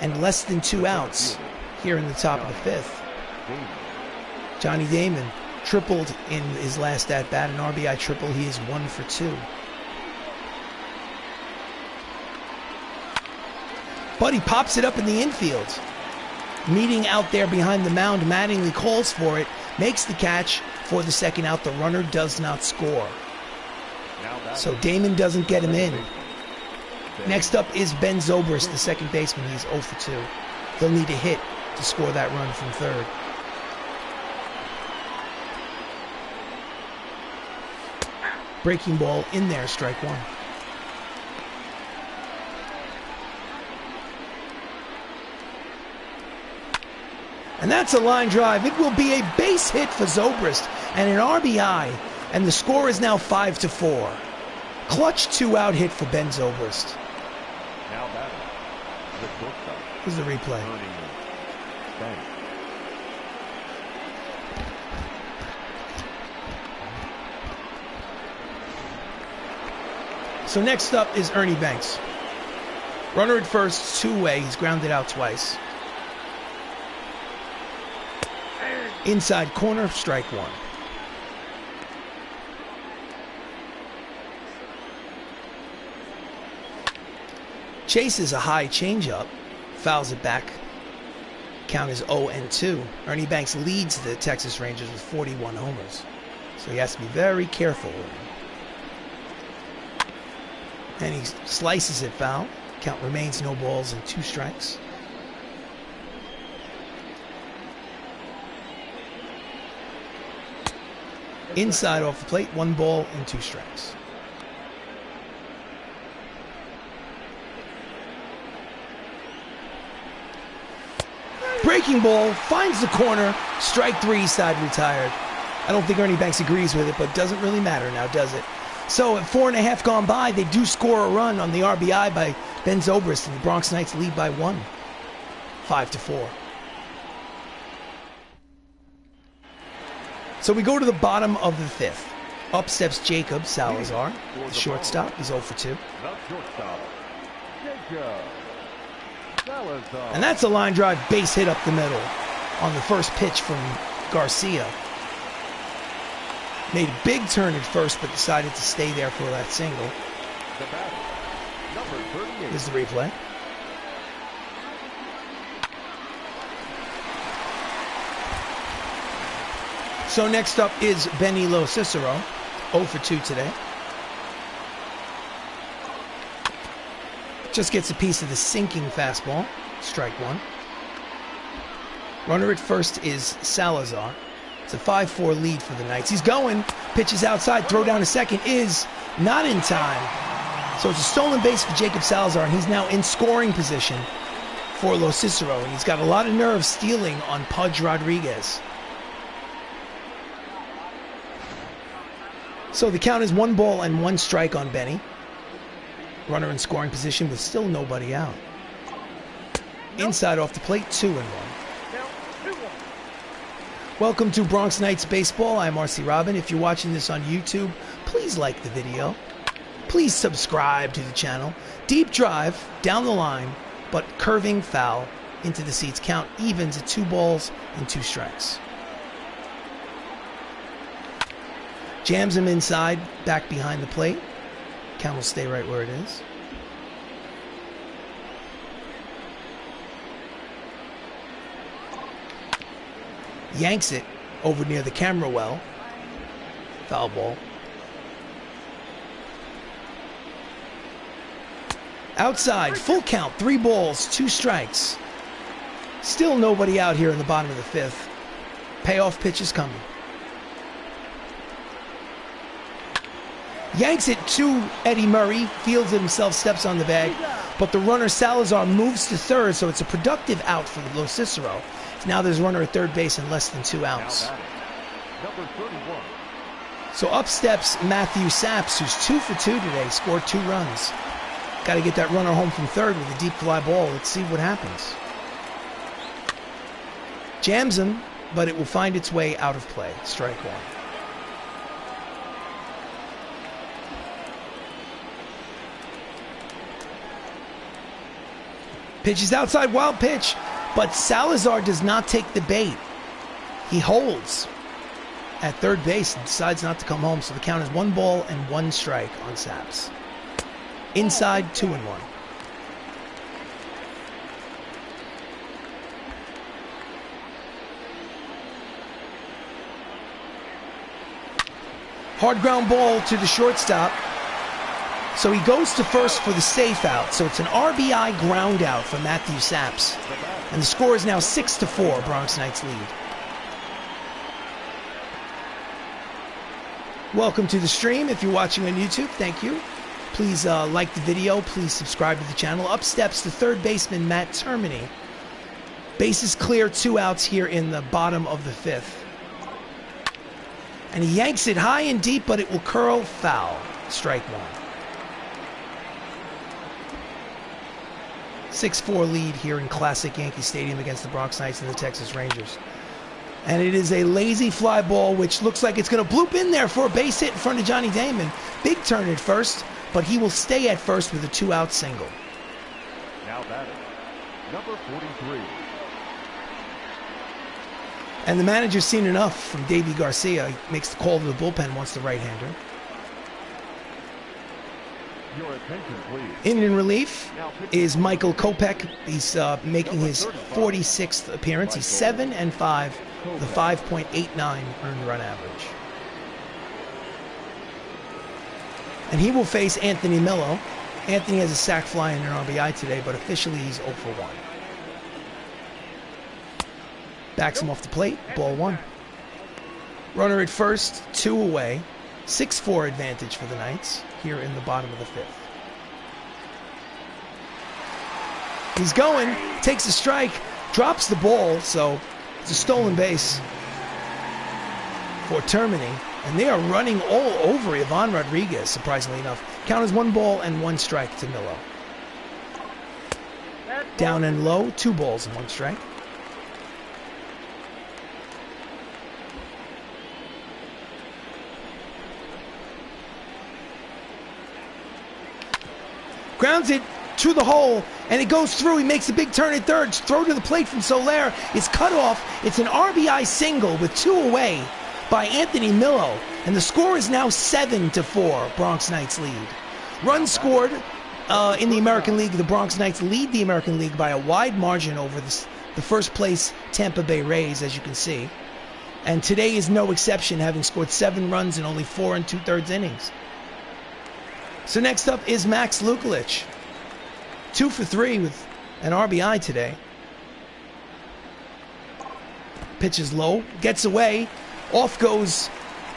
and less than 2 outs here in the top of the 5th. Johnny Damon tripled in his last at-bat. An RBI triple. He is 1 for 2. But he pops it up in the infield. Meeting out there behind the mound, Mattingly calls for it, makes the catch for the 2nd out. The runner does not score. So Damon doesn't get him in. Next up is Ben Zobrist, the 2nd baseman. He's 0 for 2. He'll need a hit to score that run from 3rd. Breaking ball in there, strike one. And that's a line drive. It will be a base hit for Zobrist and an RBI. And the score is now 5-4. Clutch 2-out hit for Ben Zobrist. Now batting, the shortstop. Here's the replay. So next up is Ernie Banks. Runner at first, two-way. He's grounded out twice. Inside corner, strike one. Chases a high changeup, fouls it back. Count is 0-2. Ernie Banks leads the Texas Rangers with 41 homers. So he has to be very careful. And he slices it foul. Count remains no balls and 2 strikes. Inside off the plate, 1 ball and 2 strikes. Breaking ball, finds the corner, strike 3, side retired. I don't think Ernie Banks agrees with it, but it doesn't really matter now, does it? So at 4.5 gone by, they do score a run on the RBI by Ben Zobrist, and the Bronx Knights lead by 1, 5-4. So we go to the bottom of the 5th. Up steps Jacob Salazar, the shortstop. He's 0 for 2. And that's a line drive base hit up the middle on the first pitch from Garcia. Made a big turn at first, but decided to stay there for that single. Here's the replay. So next up is Benilo Cicero, 0 for 2 today. Just gets a piece of the sinking fastball, strike 1. Runner at first is Salazar. It's a 5-4 lead for the Knights. He's going, pitches outside, throw down to second is not in time. So it's a stolen base for Jacob Salazar, and he's now in scoring position for Lo Cicero. And he's got a lot of nerve stealing on Pudge Rodriguez. So the count is 1 ball and 1 strike on Benny. Runner in scoring position with still nobody out. Inside off the plate, 2-1. Welcome to Bronx Knights Baseball. I'm RC Robbin. If you're watching this on YouTube, please like the video. Please subscribe to the channel. Deep drive down the line, but curving foul into the seats. Count evens at 2 balls and 2 strikes. Jams him inside, back behind the plate. Count will stay right where it is. Yanks it over near the camera well. Foul ball. Outside, full count, 3 balls, 2 strikes. Still nobody out here in the bottom of the 5th. Payoff pitch is coming. Yanks it to Eddie Murray, fields it himself, steps on the bag, but the runner Salazar moves to third, so it's a productive out for Lo Cicero. Now there's a runner at third base and less than 2 outs. So up steps Matthew Saps, who's 2 for 2 today, scored 2 runs. Got to get that runner home from third with a deep fly ball. Let's see what happens. Jams him, but it will find its way out of play. Strike 1. Pitches outside, wild pitch, but Salazar does not take the bait. He holds at third base and decides not to come home, so the count is 1 ball and 1 strike on Saps. Inside, 2-1. Hard ground ball to the shortstop. So he goes to first for the safe out. So it's an RBI ground out for Matthew Saps. And the score is now 6-4, Bronx Knights lead. Welcome to the stream. If you're watching on YouTube, thank you. Please like the video. Please subscribe to the channel. Up steps the third baseman, Matt Termini. Bases clear, 2 outs here in the bottom of the 5th. And he yanks it high and deep, but it will curl foul. Strike 1. 6-4 lead here in classic Yankee Stadium against the Bronx Knights and the Texas Rangers. And it is a lazy fly ball, which looks like it's going to bloop in there for a base hit in front of Johnny Damon. Big turn at first, but he will stay at first with a 2-out single. Now batting, number 43. And the manager's seen enough from Davey Garcia. He makes the call to the bullpen, wants the right-hander. Your attention, please. In relief is Michael Kopech. He's making his 46th appearance. He's 7-5, the 5.89 earned run average. And he will face Anthony Millo. Anthony has a sac fly and an RBI today, but officially he's 0 for 1. Backs him off the plate, ball 1. Runner at first, 2 away. 6-4 advantage for the Knights here in the bottom of the 5th. He's going, takes a strike, drops the ball, so it's a stolen base for Termini. And they are running all over Ivan Rodriguez, surprisingly enough. Count as 1 ball and 1 strike to Millo. Down and low, 2 balls and 1 strike. Grounds it to the hole, and it goes through. He makes a big turn at third. Throw to the plate from Soler. It's cut off. It's an RBI single with 2 away by Anthony Millo. And the score is now 7-4. Bronx Knights lead. Runs scored in the American League. The Bronx Knights lead the American League by a wide margin over the first place Tampa Bay Rays, as you can see. And today is no exception, having scored 7 runs in only 4 2/3 innings. So next up is Max Luklitch. 2 for 3 with an RBI today. Pitches low, gets away. Off goes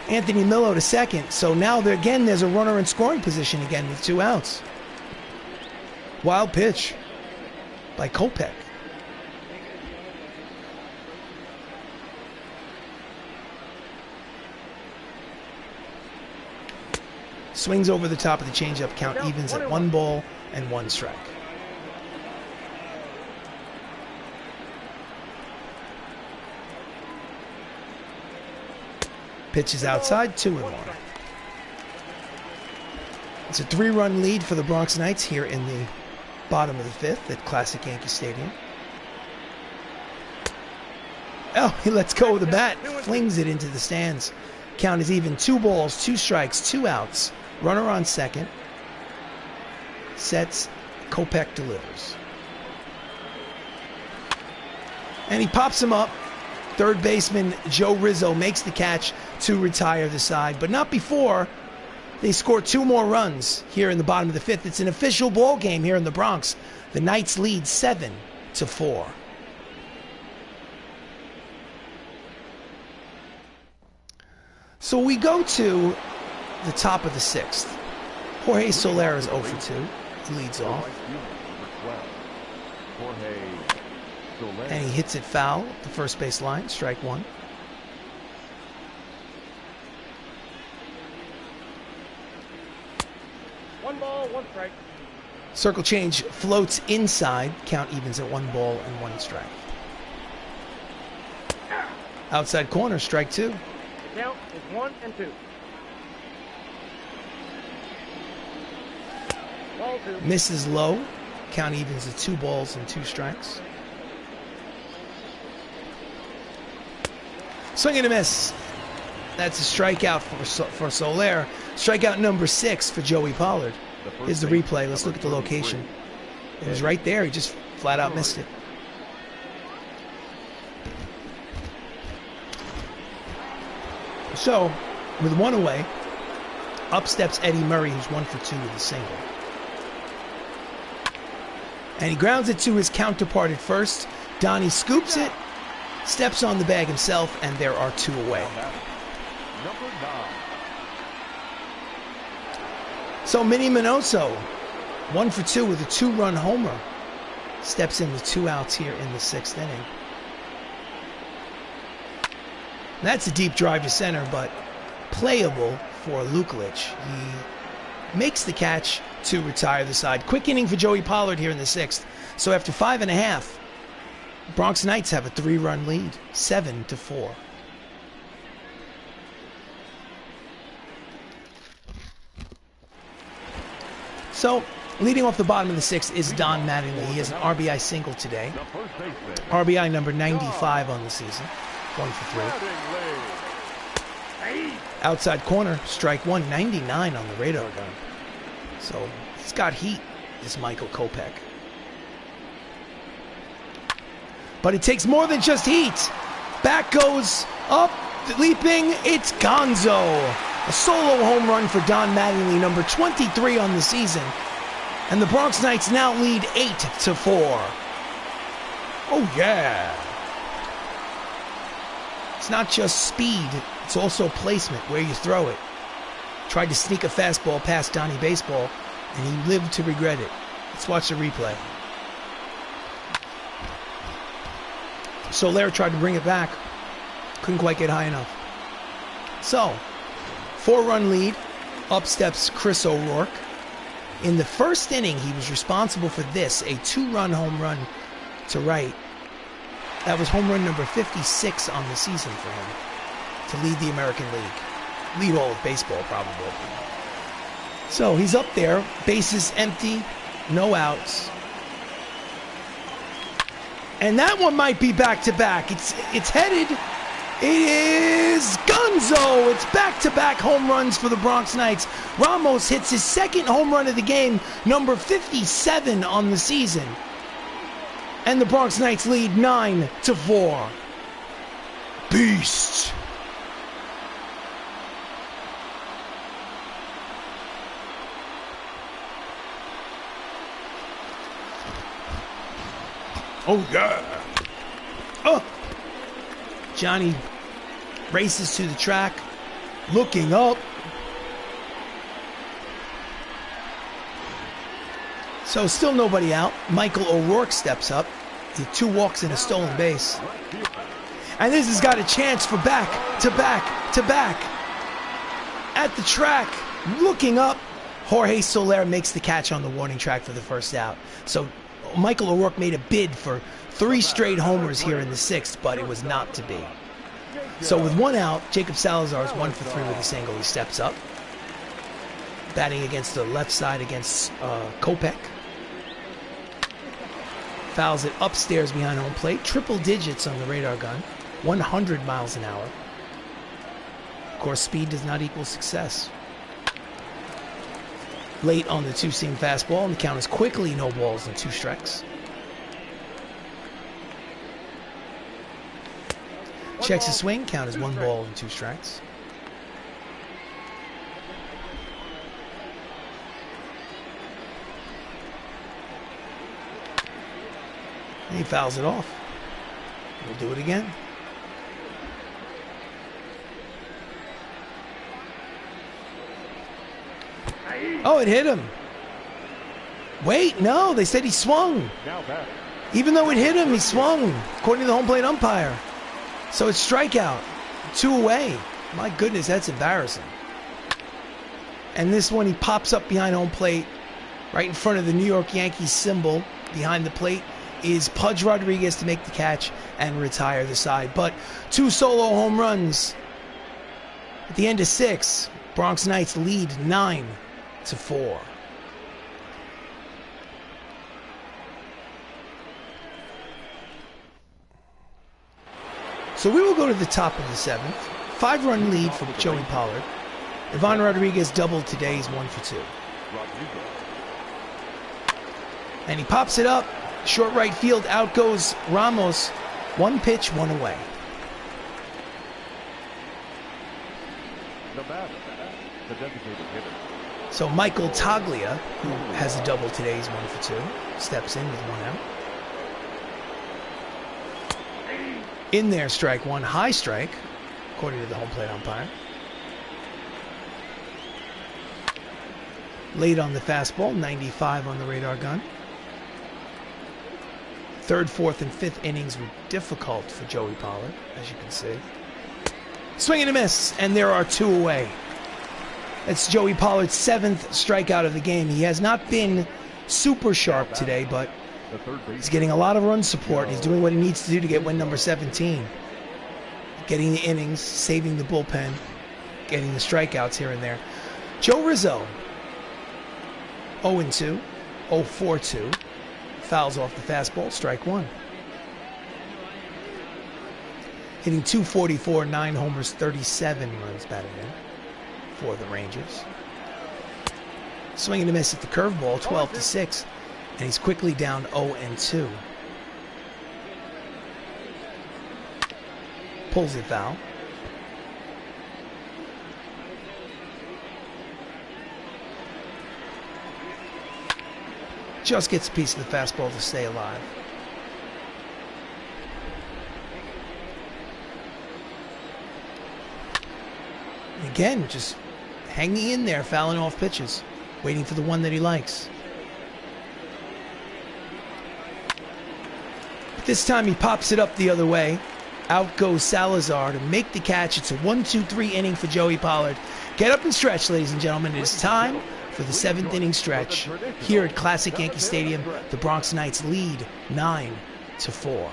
Anthony Millo to second. So now there's a runner in scoring position again with 2 outs. Wild pitch by Kopech. Swings over the top of the changeup, count evens at 1 ball and 1 strike. Pitch is outside, 2-1. It's a 3-run lead for the Bronx Knights here in the bottom of the 5th at classic Yankee Stadium. Oh, he lets go of the bat, flings it into the stands. Count is even, 2 balls, 2 strikes, 2 outs. Runner on second. Sets. Kopech delivers. And he pops him up. Third baseman Joe Rizzo makes the catch to retire the side, but not before they score 2 more runs here in the bottom of the 5th. It's an official ball game here in the Bronx. The Knights lead 7-4. So we go to the top of the 6th. Jorge Soler is 0 for 2. He leads off. And he hits it foul at the first base line, strike 1. One ball, 1 strike. Circle change floats inside, count evens at 1 ball and 1 strike. Outside corner, strike 2. The count is 1-2. Ball 2. Misses low, count evens at 2 balls and 2 strikes. Swing and a miss. That's a strikeout for Soler. Strikeout number 6 for Joey Pollard. Here's the replay. Let's look at the location. It was right there. He just flat out missed it. So, with 1 away, up steps Eddie Murray, who's 1 for 2 with a single. And he grounds it to his counterpart at first. Donnie scoops it, steps on the bag himself, and there are 2 away. So Minnie Minoso, 1 for 2 with a 2-run homer. Steps in with 2 outs here in the 6th inning. That's a deep drive to center, but playable for Luklitch. He makes the catch to retire the side. Quick inning for Joey Pollard here in the 6th. So after 5.5, Bronx Knights have a 3-run lead, 7-4. So, leading off the bottom of the 6th is Don Mattingly. He has an RBI single today. RBI number 95 on the season. 1 for 3. Outside corner, strike 1, 99 on the radar gun. So, he's got heat, this Michael Kopech. But it takes more than just heat. Back goes up, leaping, it's Gonzo. A solo home run for Don Mattingly, number 23 on the season. And the Bronx Knights now lead 8-4. Oh yeah. It's not just speed, it's also placement, where you throw it. Tried to sneak a fastball past Donnie Baseball, and he lived to regret it. Let's watch the replay. Soler tried to bring it back. Couldn't quite get high enough. So, 4-run lead. Up steps Chris O'Rourke. In the 1st inning, he was responsible for this, a 2-run home run to right. That was home run number 56 on the season for him to lead the American League. Lead all of baseball, probably. So, he's up there. Bases empty. No outs. And that one might be back-to-back. It's headed. It is Gonzo. It's back-to-back home runs for the Bronx Knights. Ramos hits his 2nd home run of the game, number 57 on the season. And the Bronx Knights lead 9-4. Beast. Oh, yeah. Oh. Johnny races to the track, looking up. So still nobody out. Michael O'Rourke steps up. He had 2 walks and a stolen base. And this has got a chance for back-to-back. At the track, looking up. Jorge Soler makes the catch on the warning track for the 1st out. So Michael O'Rourke made a bid for 3 straight homers here in the 6th, but it was not to be. So with 1 out, Jacob Salazar is 1 for 3 with a single. He steps up. Batting against the left side against Kopech. Fouls it upstairs behind home plate. Triple digits on the radar gun. 100 miles an hour. Of course, speed does not equal success. Late on the 2-seam fastball, and the count is quickly no balls and 2 strikes. Checks the swing, count is 1 ball and 2 strikes. And he fouls it off. We'll do it again. Oh, it hit him. Wait, no, they said he swung. Even though it hit him, he swung, according to the home plate umpire. So it's strikeout. 2 away. My goodness, that's embarrassing. And this one, he pops up behind home plate, right in front of the New York Yankees symbol. Behind the plate is Pudge Rodriguez to make the catch and retire the side. But 2 solo home runs. At the end of 6, Bronx Knights lead 9-4. So we will go to the top of the 7th. 5-run lead for Joey Pollard. Ivan Rodriguez doubled today. He's 1 for 2. And he pops it up. Short right field. Out goes Ramos. 1 pitch, 1 away. So Michael Taglia, who has a double today, he's 1 for 2. Steps in with 1 out. In there, strike 1, high strike, according to the home plate umpire. Late on the fastball, 95 on the radar gun. Third, fourth, and fifth innings were difficult for Joey Pollard, as you can see. Swing and a miss, and there are 2 away. That's Joey Pollard's 7th strikeout of the game. He has not been super sharp today, but he's getting a lot of run support. He's doing what he needs to do to get win number 17. Getting the innings, saving the bullpen, getting the strikeouts here and there. Joe Rizzo, 0-2, 0-4-2. Fouls off the fastball, strike 1. Hitting .244, 9 homers, 37 runs batted in for the Rangers. Swing and a miss at the curveball, 12-6, and he's quickly down 0-2. Pulls it foul. Just gets a piece of the fastball to stay alive. And again, just hanging in there, fouling off pitches, waiting for the one that he likes. But this time he pops it up the other way. Out goes Salazar to make the catch. It's a 1-2-3 inning for Joey Pollard. Get up and stretch, ladies and gentlemen. It is time for the 7th inning stretch here at Classic Yankee Stadium. The Bronx Knights lead 9-4.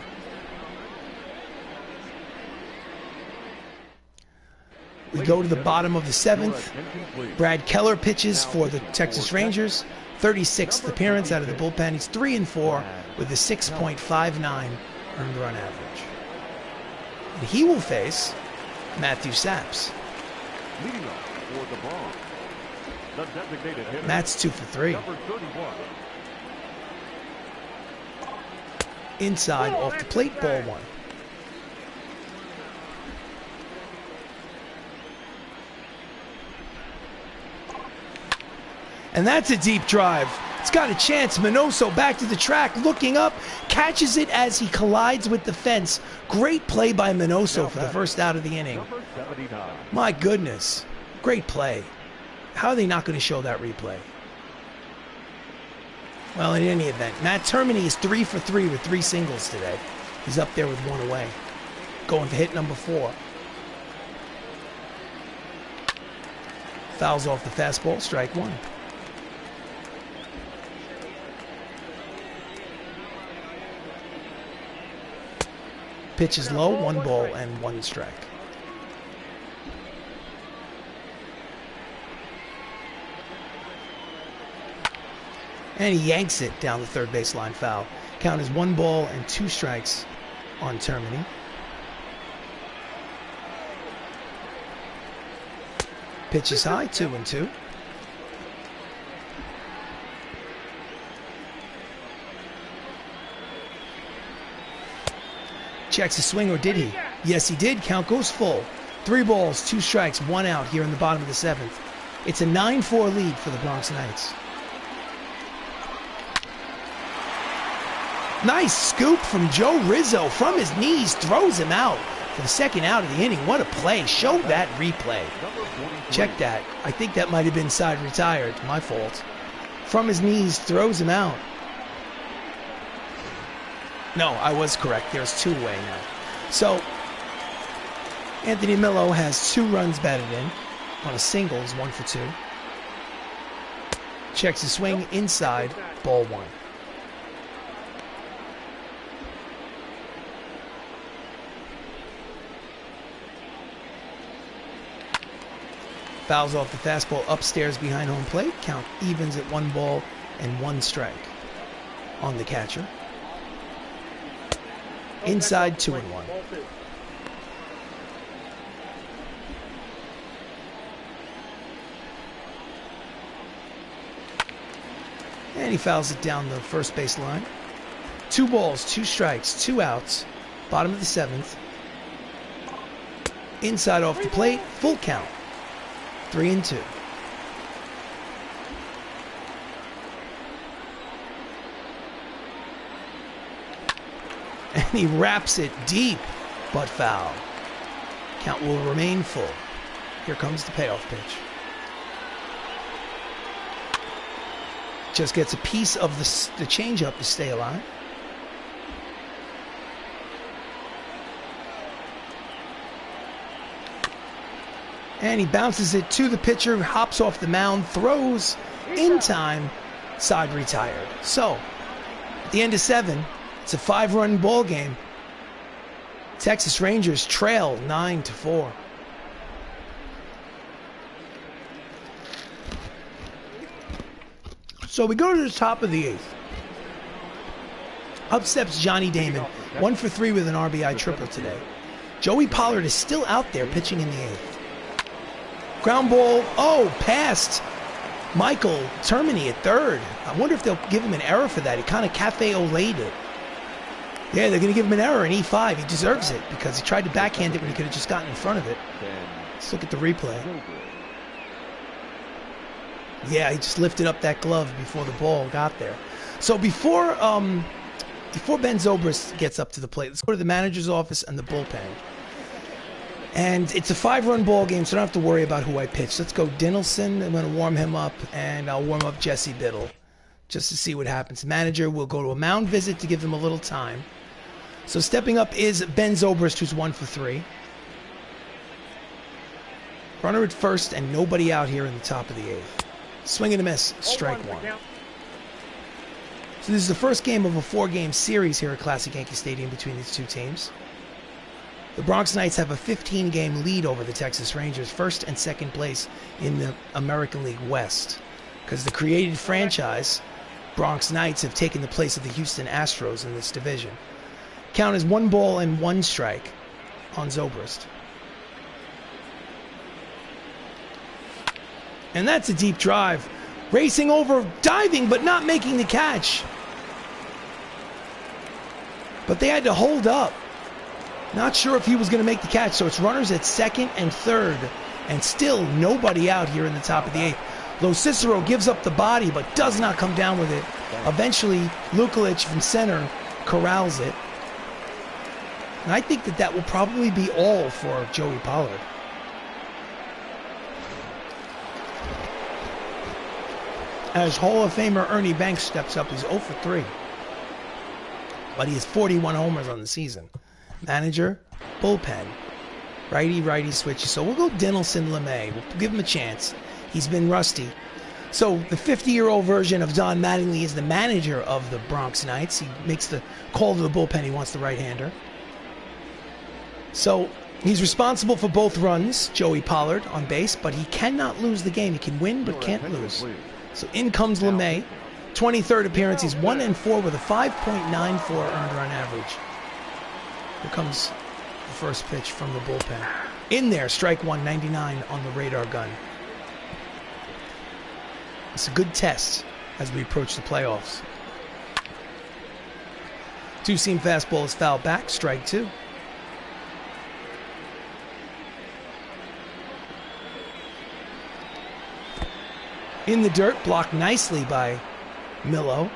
We go to the bottom of the 7th. Brad Keller pitches for the Texas Rangers. 36th appearance out of the bullpen. He's 3-4 with a 6.59 earned run average. And he will face Matthew Saps. Leading off for the Bronx, the designated hitter, Matt's 2 for 3. number 31. Inside, off the plate, ball 1. And that's a deep drive. It's got a chance. Minoso back to the track, looking up, catches it as he collides with the fence. Great play by Minoso for the first out of the inning. Number 79. My goodness, great play. How are they not going to show that replay? Well, in any event, Matt Termini is 3 for 3 with 3 singles today. He's up there with 1 away. Going for hit number 4. Fouls off the fastball, strike 1. Pitch is low, 1 ball and 1 strike. And he yanks it down the third baseline foul. Count is 1 ball and 2 strikes on Termini. Pitch is high, 2-2. Checks a swing, or did he? Yes, he did. Count goes full. 3 balls, 2 strikes, 1 out here in the bottom of the 7th. It's a 9-4 lead for the Bronx Knights. Nice scoop from Joe Rizzo from his knees, throws him out for the 2nd out of the inning. What a play. Show that replay. Check that. I think that might have been side retired. My fault. From his knees, throws him out. No, I was correct. There's 2 away now. So, Anthony Millo has 2 runs batted in on a single. He's 1 for 2. Checks his swing inside, ball 1. Fouls off the fastball upstairs behind home plate. Count evens at 1 ball and 1 strike on the catcher. Inside, 2-1. And he fouls it down the first base line. 2 balls, 2 strikes, 2 outs. Bottom of the 7th. Inside off the plate, full count. 3-2. And he wraps it deep, but foul. Count will remain full. Here comes the payoff pitch. just gets a piece of the changeup to stay alive. And he bounces it to the pitcher, hops off the mound, throws in time, side retired. So, at the end of 7, it's a 5-run ball game. Texas Rangers trail 9-4. So we go to the top of the 8th. Up steps Johnny Damon, 1 for 3 with an RBI triple today. Joey Pollard is still out there pitching in the 8th. Ground ball, past Michael Termini at third. I wonder if they'll give him an error for that. He kind of cafe-olayed it. Yeah, they're going to give him an error in E5. He deserves it because he tried to backhand it when he could have just gotten in front of it. Let's look at the replay. Yeah, he just lifted up that glove before the ball got there. So before Ben Zobrist gets up to the plate, let's go to the manager's office and the bullpen. And it's a 5-run ball game, so I don't have to worry about who I pitch. Let's go Dinelson. I'm going to warm him up, and I'll warm up Jesse Biddle just to see what happens. Manager will go to a mound visit to give him a little time. So stepping up is Ben Zobrist, who's 1 for 3. Runner at first, and nobody out here in the top of the 8th. Swing and a miss, strike 1. So this is the first game of a 4-game series here at Classic Yankee Stadium between these two teams. The Bronx Knights have a 15-game lead over the Texas Rangers, first and second place in the American League West. Because the created franchise, Bronx Knights, have taken the place of the Houston Astros in this division. Count is 1 ball and 1 strike on Zobrist. And that's a deep drive. Racing over, diving, but not making the catch. But they had to hold up. Not sure if he was going to make the catch, so it's runners at second and third, and still nobody out here in the top of the 8th. Lo Cicero gives up the body, but does not come down with it. Eventually, Luklitch from center corrals it. And I think that will probably be all for Joey Pollard. As Hall of Famer Ernie Banks steps up, he's 0 for 3. But he has 41 homers on the season. Manager, bullpen, righty switches. So we'll go Dinelson LeMay. We'll give him a chance. He's been rusty. So the 50-year-old version of Don Mattingly is the manager of the Bronx Knights. He makes the call to the bullpen. He wants the right-hander. So he's responsible for both runs, Joey Pollard on base, but he cannot lose the game. He can win but can't lose. So in comes LeMay. 23rd appearance. He's 1-4 with a 5.94 earned run average. Here comes the first pitch from the bullpen. In there, strike 1, 99 on the radar gun. It's a good test as we approach the playoffs. Two-seam fastball is fouled back, strike 2. In the dirt, blocked nicely by Millo.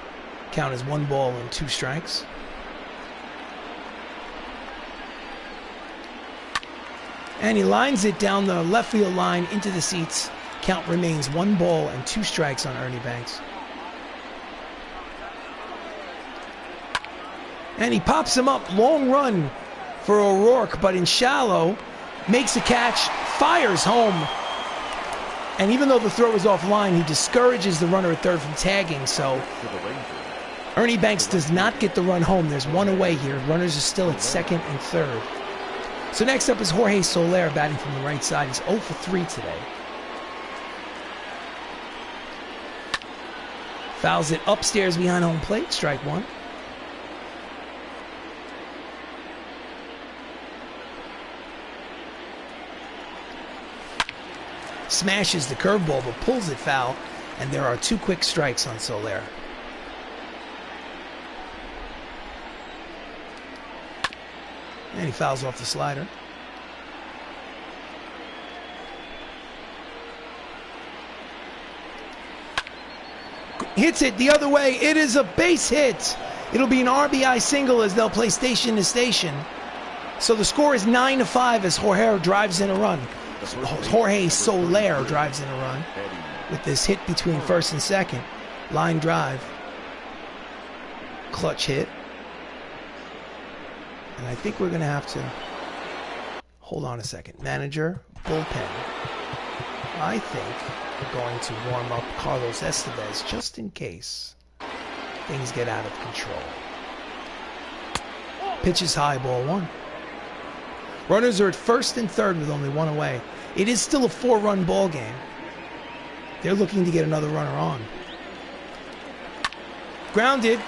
Count is 1 ball and 2 strikes. And he lines it down the left field line into the seats. Count remains 1 ball and 2 strikes on Ernie Banks. And he pops him up. Long run for O'Rourke, but in shallow. Makes a catch, fires home. And even though the throw is offline, he discourages the runner at third from tagging. So Ernie Banks does not get the run home. There's 1 away here. Runners are still at second and third. So next up is Jorge Soler batting from the right side. He's 0 for 3 today. Fouls it upstairs behind home plate. Strike 1. Smashes the curveball but pulls it foul. And there are 2 quick strikes on Soler. And he fouls off the slider. Hits it the other way. It is a base hit. It'll be an RBI single as they'll play station to station. So the score is 9-5 as Jorge drives in a run. Jorge Soler drives in a run with this hit between first and second. Line drive. Clutch hit. And I think we're going to have to... Hold on a second. Manager, bullpen. I think we're going to warm up Carlos Estevez just in case things get out of control. Pitch is high, ball one. Runners are at first and third with only one away. It is still a 4-run ball game. They're looking to get another runner on. Grounded.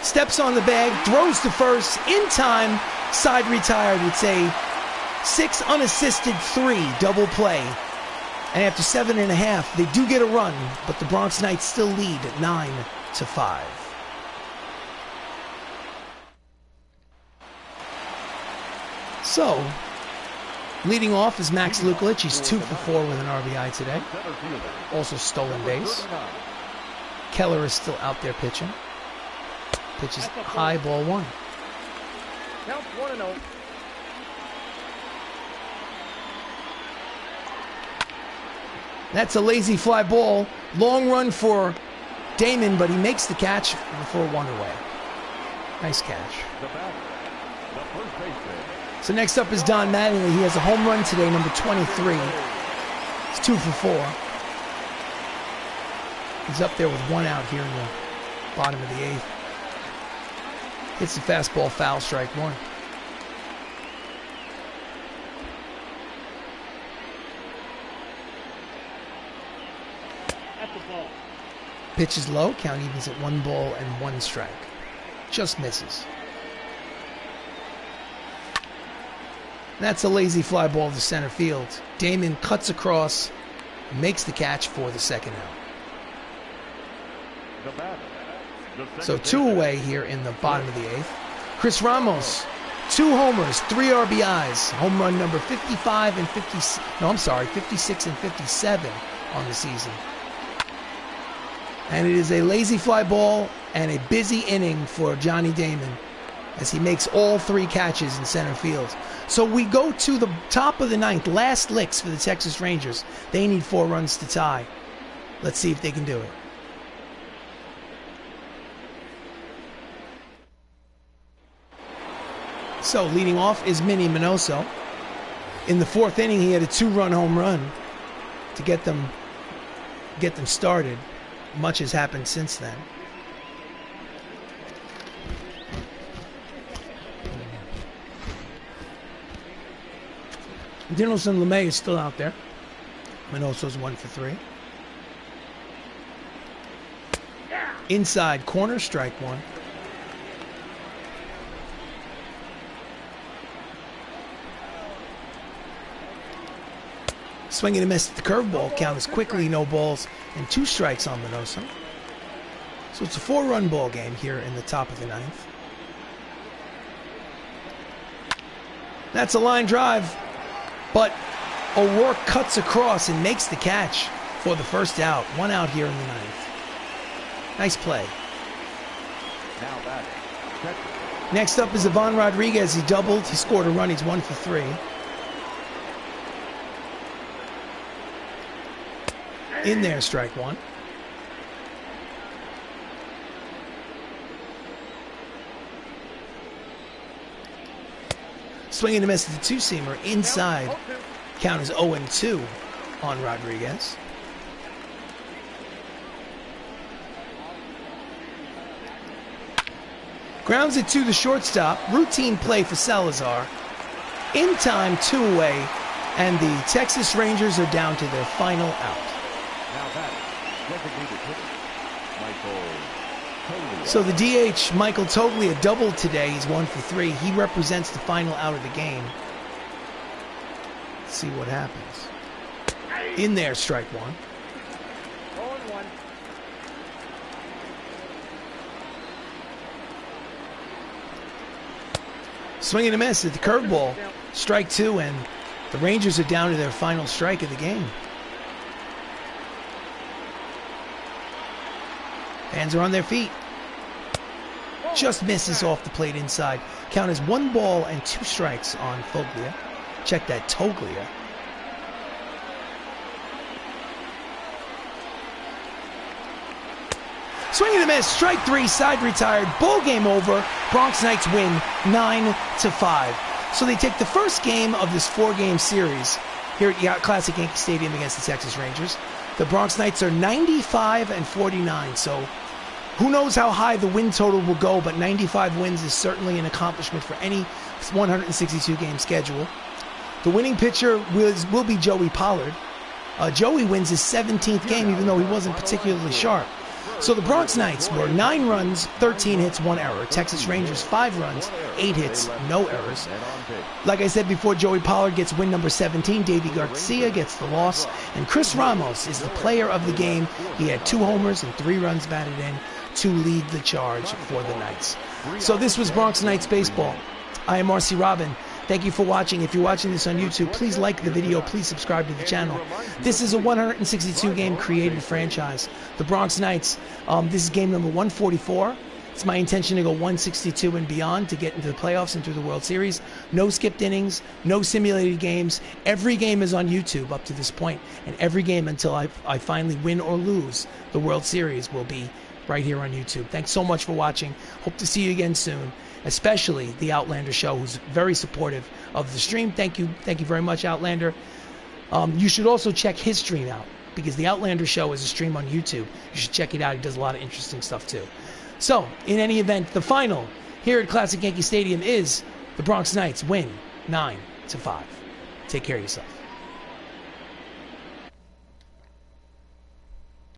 Steps on the bag. Throws to first. In time. Side retired. It's a 6 unassisted 3 double play. And after 7.5, they do get a run, but the Bronx Knights still lead at 9-5. So, leading off is Max Luklitch. He's 2 for 4 with an RBI today. Also stolen base. Keller is still out there pitching. Pitches high, ball one. Count 1-0. That's a lazy fly ball. Long run for Damon, but he makes the catch before 1 away. Nice catch. So next up is Don Mattingly. He has a home run today, number 23. He's 2 for 4. He's up there with 1 out here in the bottom of the 8th. Hits the fastball, foul, strike 1. Pitch is low, count evens at 1 ball and 1 strike. Just misses. That's a lazy fly ball to center field. Damon cuts across, makes the catch for the 2nd out. So 2 away here in the bottom of the 8th. Chris Ramos, 2 homers, 3 RBIs. Home run number 55 and 56 and 57 on the season. And it is a lazy fly ball and a busy inning for Johnny Damon as he makes all 3 catches in center field. So we go to the top of the 9th, last licks for the Texas Rangers. They need 4 runs to tie. Let's see if they can do it. So leading off is Minnie Minoso. In the 4th inning, he had a 2-run home run to get them started. Much has happened since then. Dinelson LeMay is still out there. Minoso's 1 for 3. Inside corner, strike 1. Swinging a miss at the curveball. Count is quickly no balls and 2 strikes on Minoso. So it's a 4-run ball game here in the top of the 9th. That's a line drive, but O'Rourke cuts across and makes the catch for the 1st out. 1 out here in the 9th. Nice play. Next up is Ivan Rodriguez. He doubled. He scored a run. He's 1 for 3. In there, strike 1. Swinging a miss at the 2-seamer inside. Count is 0-2 on Rodriguez. Grounds it to the shortstop. Routine play for Salazar. In time, 2 away, and the Texas Rangers are down to their final out. So the DH, Michael Toglia, doubled today. He's 1 for 3. He represents the final out of the game. Let's see what happens. In there, strike 1. Swinging a miss at the curveball. Strike 2, and the Rangers are down to their final strike of the game. Fans are on their feet. Just misses off the plate inside. Count is 1 ball and 2 strikes on Foglia. Check that, Toglia. Swing and a miss. Strike 3. Side retired. Ball game over. Bronx Knights win 9-5. So they take the first game of this 4-game series here at Classic Yankee Stadium against the Texas Rangers. The Bronx Knights are 95-49. So who knows how high the win total will go, but 95 wins is certainly an accomplishment for any 162-game schedule. The winning pitcher will be Joey Pollard. Joey wins his 17th game, even though he wasn't particularly sharp. So the Bronx Knights were 9 runs, 13 hits, 1 error. Texas Rangers, 5 runs, 8 hits, no errors. Like I said before, Joey Pollard gets win number 17. Davey Garcia gets the loss. And Chris Ramos is the player of the game. He had 2 homers and 3 runs batted in to lead the charge for the Knights. So this was Bronx Knights baseball. I am RC Robbin. Thank you for watching. If you're watching this on YouTube, please like the video. Please subscribe to the channel. This is a 162-game created franchise. The Bronx Knights, this is game number 144. It's my intention to go 162 and beyond to get into the playoffs and through the World Series. No skipped innings, no simulated games. Every game is on YouTube up to this point, and every game until I finally win or lose the World Series will be right here on YouTube. Thanks so much for watching. Hope to see you again soon, especially the Outlander Show, who's very supportive of the stream. Thank you very much, Outlander. You should also check his stream out, because the Outlander Show is a stream on YouTube. You should check it out. He does a lot of interesting stuff too. So, in any event, the final here at Classic Yankee Stadium is the Bronx Knights win 9-5. Take care of yourself.